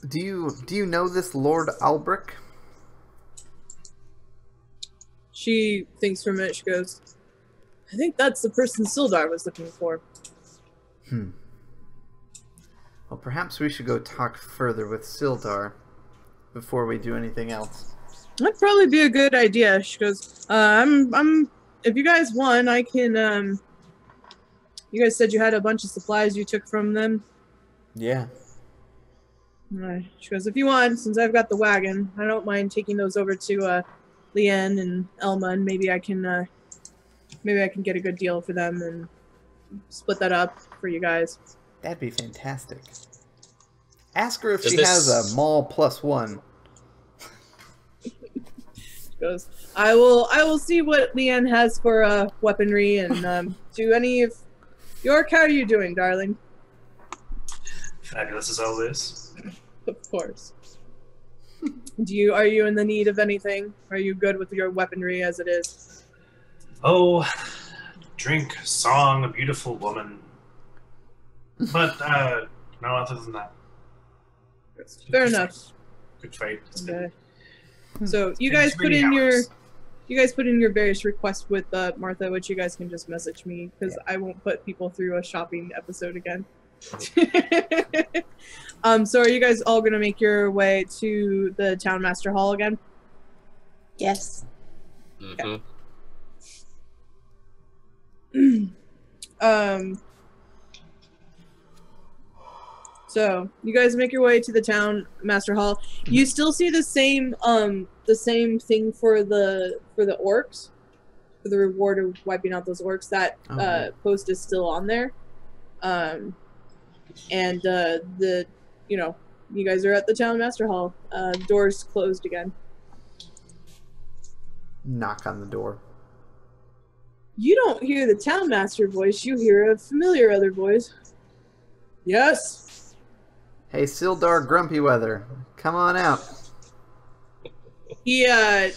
Do you know this Lord Albric? She thinks for a minute. She goes, I think that's the person Sildar was looking for. Well, perhaps we should go talk further with Sildar before we do anything else. That'd probably be a good idea. She goes, if you guys want, I can, you guys said you had a bunch of supplies you took from them. Yeah. She goes, if you want, since I've got the wagon, I don't mind taking those over to, Leanne and Elma, and maybe I can get a good deal for them and split that up for you guys. That'd be fantastic. Ask her if Does she this- has a mall +1. She goes, I will see what Leanne has for weaponry, and do any of York, how are you doing, darling? Fabulous as always. Of course. Are you in the need of anything? Are you good with your weaponry as it is? Oh, drink, song, a beautiful woman. But, no other than that. Fair enough. Good fight. Okay. So you been guys too put many in hours. your various requests with Martha, which you guys can just message me because I won't put people through a shopping episode again. So are you guys all gonna make your way to the Town Master Hall again? Yes. Mm-hmm. So you guys make your way to the Town Master Hall. You still see the same thing for the orcs, for the reward of wiping out those orcs. That post is still on there. And you guys are at the Town Master Hall. Doors closed again. Knock on the door. You don't hear the Town Master voice. You hear a familiar other voice. Yes. Hey, Sildar Grumpy Weather, come on out. The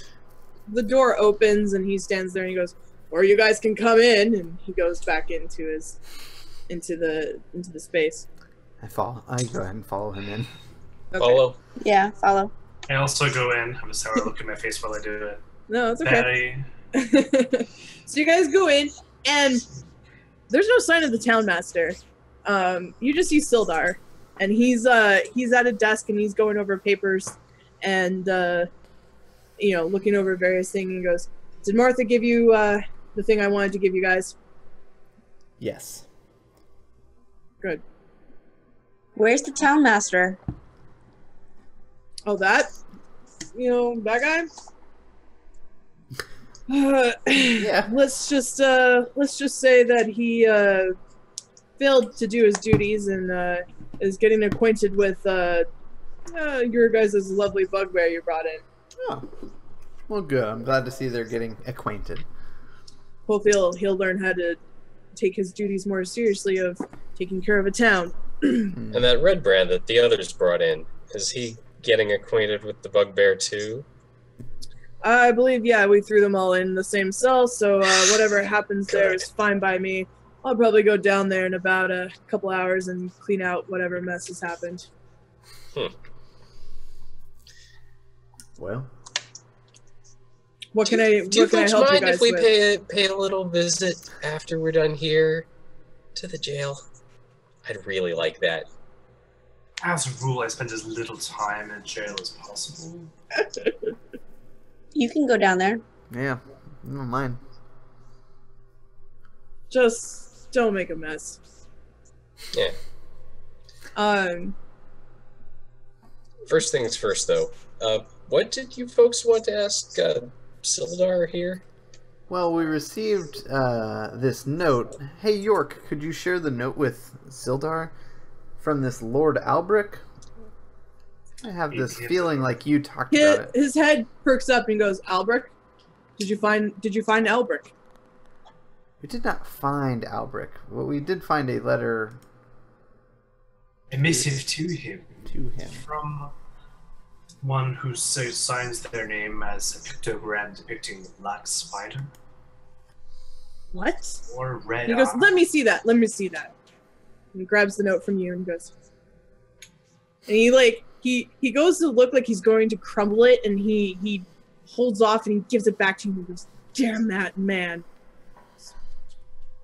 door opens and he stands there and he goes, "Or you guys can come in." And he goes back into the space. I go ahead and follow him in. Okay. Follow. Yeah, follow. I also go in. I'm just having a look at my face while I do it. No, it's okay. Patty. So you guys go in, and there's no sign of the Town Master. You just see Sildar, and he's at a desk and he's going over papers, and looking over various things. And he goes, "Did Martha give you the thing I wanted to give you guys?" Yes. Good. Where's the town master? Oh, that guy. Yeah. Let's just say that he failed to do his duties and is getting acquainted with your guys' lovely bugbear you brought in. Oh. Well, good. I'm glad to see they're getting acquainted. Hopefully he'll learn how to take his duties more seriously of taking care of a town. And that red brand that the others brought in, is he getting acquainted with the bugbear too? I believe, yeah, we threw them all in the same cell, so whatever happens there is fine by me. I'll probably go down there in about a couple hours and clean out whatever mess has happened. Well, What can I Do you folks help you mind guys if we with? pay a little visit after we're done here to the jail? I'd really like that. As a rule, I spend as little time in jail as possible. You can go down there. yeah. I don't mind. Just don't make a mess. Yeah. First things first, though. What did you folks want to ask Sildar here? Well, we received this note. Hey, York, could you share the note with Sildar from this Lord Albric? I have this feeling like you talked about it. His head perks up and goes, "Albrecht, did you find Albrecht?" We did not find Albric. Well, we did find a letter A missive to him to him. from one who signs their name as a pictogram depicting the black spider What? or red He goes, eye. "Let me see that. Let me see that." And he grabs the note from you and goes, and he he goes to look like he's going to crumble it, and he holds off and he gives it back to you. And he goes, "Damn that man!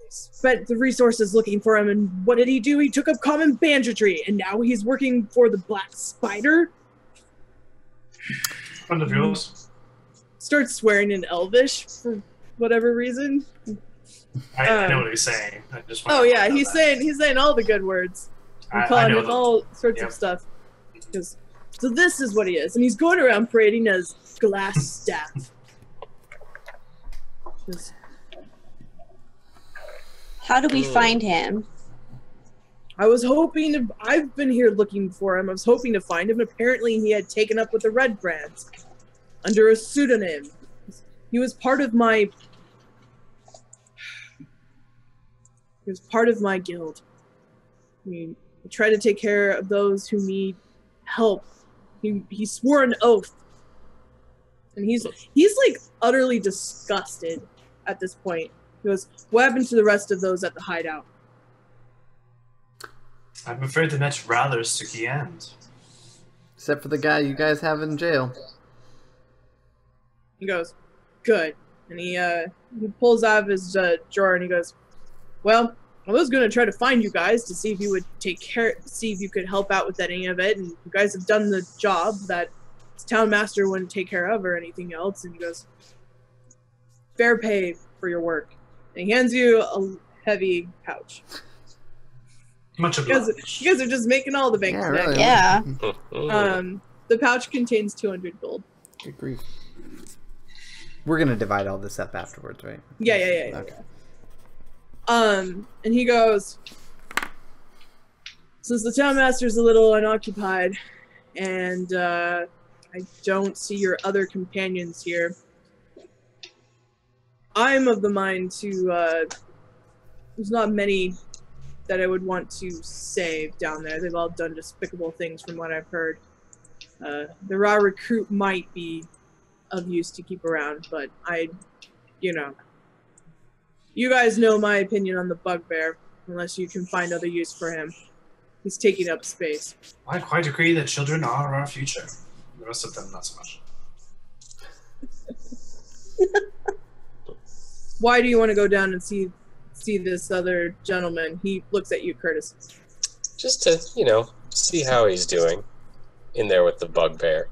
Spent the resources looking for him, and what did he do? He took up common banditry, and now he's working for the Black Spider." Friend of yours? Starts swearing in Elvish for whatever reason. I know what he's saying. I just Oh yeah, he's saying all the good words. I'm I calling know him them. all sorts Yep. of stuff. Because so this is what he is, and he's going around parading as Glass Staff. Just- How do we find him? I was hoping to, I've been here looking for him. I was hoping to find him. Apparently he had taken up with the Red Brands under a pseudonym. He was part of my guild. I mean, he tried to take care of those who need help. He swore an oath. And he's like utterly disgusted at this point. He goes, "What happened to the rest of those at the hideout?" I'm afraid the match rather sticky end. Except for the guy you guys have in jail. He goes, "Good." And he pulls out of his drawer and he goes, "Well, I was going to try to find you guys to see if you would see if you could help out with any of it. And you guys have done the job that this town master wouldn't take care of or anything else." And he goes, "Fair pay for your work." And he hands you a heavy pouch. Much You guys, obliged. you guys are just making all the bank Yeah, today. really. Yeah. The pouch contains 200 gold. Good grief. We're gonna divide all this up afterwards, right? Yeah. Okay. And he goes, "Since the town master's a little unoccupied, and I don't see your other companions here, I'm of the mind to, there's not many that I would want to save down there. They've all done despicable things from what I've heard. The raw recruit might be of use to keep around, but you guys know my opinion on the bugbear, unless you can find other use for him. He's taking up space." I quite agree that children are our future. The rest of them, not so much. "Why do you want to go down and see this other gentleman?" He looks at you, Curtis. Just to, see how he's doing in there with the bugbear.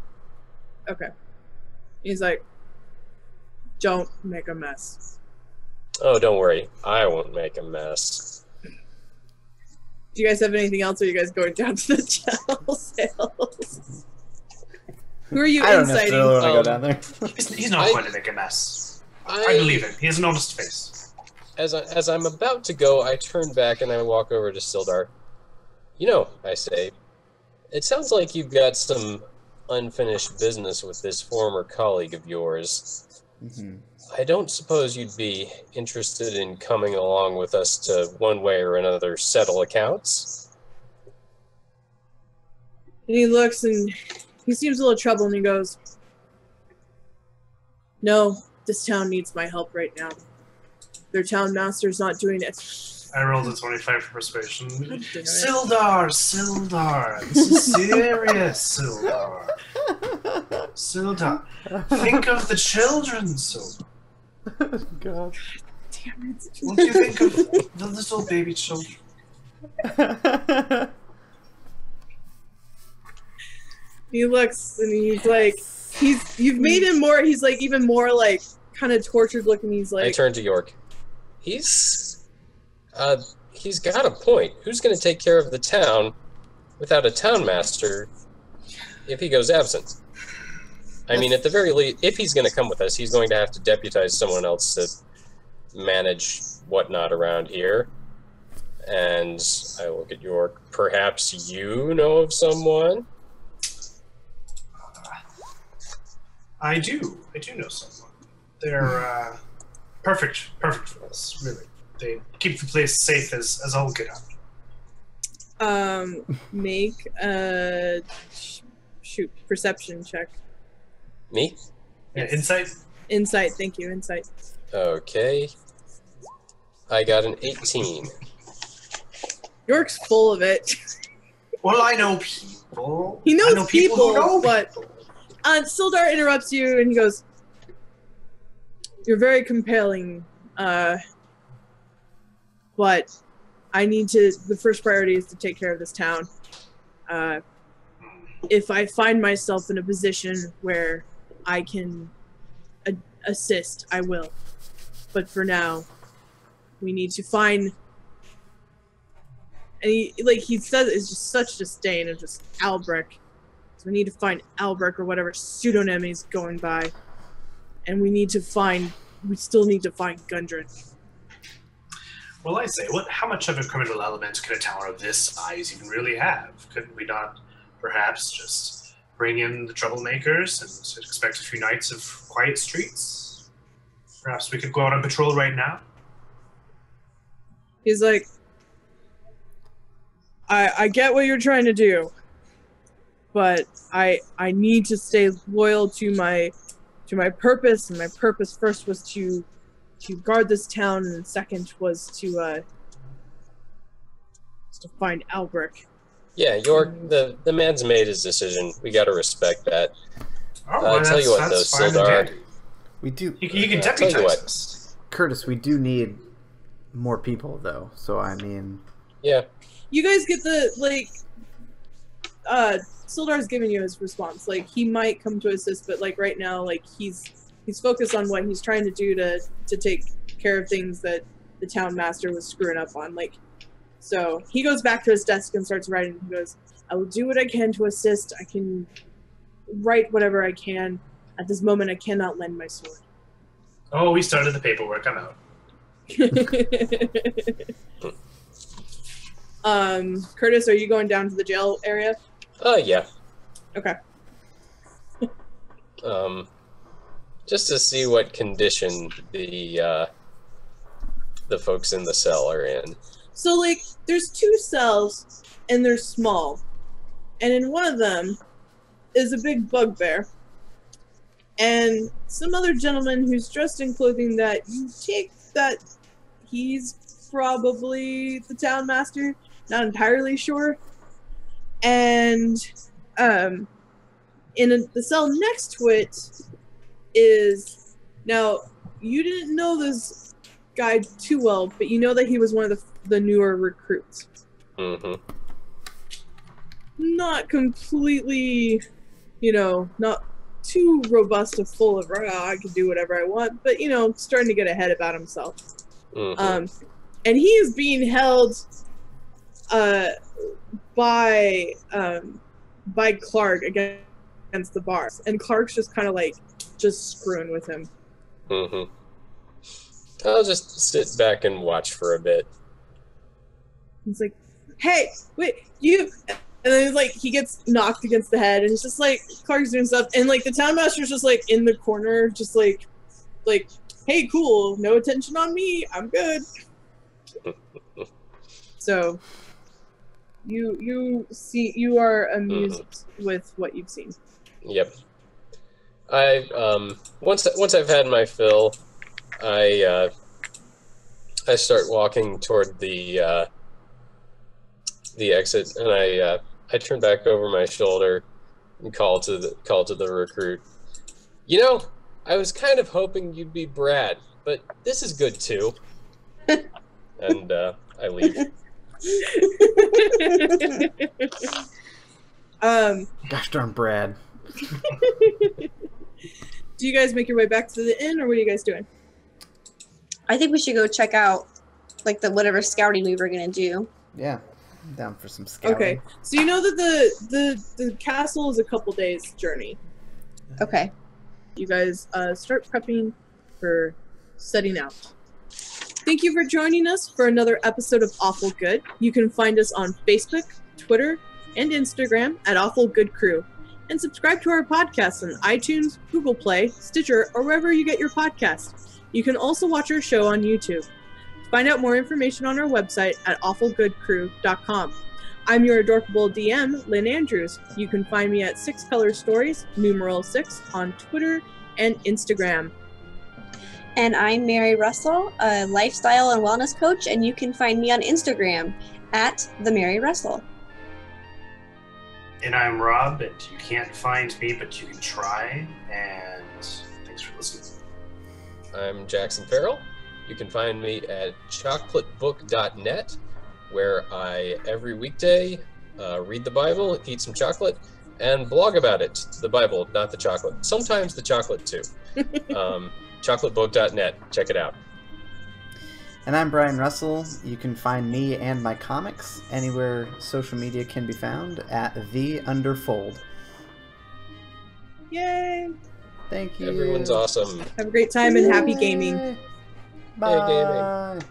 Okay. He's like, "Don't make a mess." Oh, don't worry. I won't make a mess. Do you guys have anything else, or are you guys going down to the jail sales? Who are you I don't inciting? necessarily want to go down there. He's not I- going to make a mess. I believe him. He has an honest face. As I'm about to go, I turn back and I walk over to Sildar. I say, it sounds like you've got some unfinished business with this former colleague of yours. Mm-hmm. I don't suppose you'd be interested in coming along with us to one way or another settle accounts? And he looks and he seems a little troubled, and he goes, "No, this town needs my help right now. Their town master's not doing it." I rolled a 25 for persuasion. God damn it. Sildar! This is serious, Sildar. Think of the children, Sildar. God. Damn it. Won't you think of the little baby children? He looks and he's like, you've made him more, he's like even more like kind of tortured looking. He's I like, turn to York. He's got a point. Who's going to take care of the town without a town master if he goes absent? I mean, at the very least, if he's going to come with us, he's going to have to deputize someone else to manage whatnot around here. And I look at York. Perhaps you know of someone? I do know someone. They're perfect for us, really. They keep the place safe as all get out. make a perception check. Me? Yeah, insight? Insight, thank you, insight. Okay. I got an 18. York's full of it. Well, I know people. He I knows know people who know but people. Sildar interrupts you and he goes, "You're very compelling, but I need to. The first priority is to take care of this town. If I find myself in a position where I can assist, I will. But for now, we need to find." And he says it's just such disdain of just Albrecht. So we need to find Albrecht or whatever pseudonym he's going by. And we still need to find Gundren. Well, I say, how much of a criminal element could a town of this size even really have? Couldn't we not perhaps just bring in the troublemakers and expect a few nights of quiet streets? Perhaps we could go out on patrol right now? He's like, I get what you're trying to do, but I need to stay loyal to my purpose, and my purpose first was to guard this town, and second was to find Albrecht. Yeah, York, the man's made his decision. We gotta respect that. Oh, tell you what, though, that's fine and Sildar. dandy. We do. You can tell you what. deputize us. Curtis, we do need more people, though. So, I mean... Yeah. You guys get Sildar's giving you his response. Like, he might come to assist, but like right now, like he's focused on what he's trying to do to take care of things that the town master was screwing up on. Like, so he goes back to his desk and starts writing. He goes, "I will do what I can to assist. I can write whatever I can. At this moment, I cannot lend my sword." Oh, we started the paperwork. I'm out. Curtis, are you going down to the jail area? Yeah. Okay. Just to see what condition the folks in the cell are in. So, like, there's 2 cells, and they're small. And in one of them is a big bugbear. And some other gentleman who's dressed in clothing that you take that he's probably the town master. Not entirely sure. And in the cell next to it is... Now, you didn't know this guy too well, but you know that he was one of the newer recruits. Mm-hmm. Not completely, not too robust or full of, I can do whatever I want, but, starting to get ahead about himself. Mm-hmm. And he is being held by Clark against the bars. And Clark's just kind of just screwing with him. Mm-hmm. I'll just sit back and watch for a bit. He's like, "Hey, wait, you..." And then he gets knocked against the head, and it's just Clark's doing stuff, and the town master's just in the corner, just like, "Hey, cool, no attention on me, I'm good." So, you are amused with what you've seen. Yep. Once I've had my fill, I start walking toward the exit, and I turn back over my shoulder and call to the recruit. I was kind of hoping you'd be Brad, but this is good too. And I leave. Gosh darn Brad. Do you guys make your way back to the inn, or what are you guys doing? I think we should go check out the whatever scouting we were gonna do. Yeah, I'm down for some scouting. Okay, so you know that the castle is a couple days journey. Okay. You guys start prepping for setting out. Thank you for joining us for another episode of Awful Good. You can find us on Facebook, Twitter, and Instagram at Awful Good Crew. And subscribe to our podcast on iTunes, Google Play, Stitcher, or wherever you get your podcasts. You can also watch our show on YouTube. Find out more information on our website at awfulgoodcrew.com. I'm your adorable DM, Lynn Andrews. You can find me at 6 Color Stories, #6, on Twitter and Instagram. And I'm Mary Russell, a lifestyle and wellness coach, and you can find me on Instagram at the Mary Russell. And I'm Rob, and you can't find me, but you can try. And thanks for listening. I'm Jackson Farrell. You can find me at chocolatebook.net, where I, every weekday, read the Bible, eat some chocolate, and blog about it. The Bible, not the chocolate. Sometimes the chocolate, too. Chocolatebook.net. Check it out. And I'm Brian Russell. You can find me and my comics anywhere social media can be found at The Underfold. Yay! Thank you. Everyone's awesome. Have a great time and happy gaming. Bye. Hey, gaming.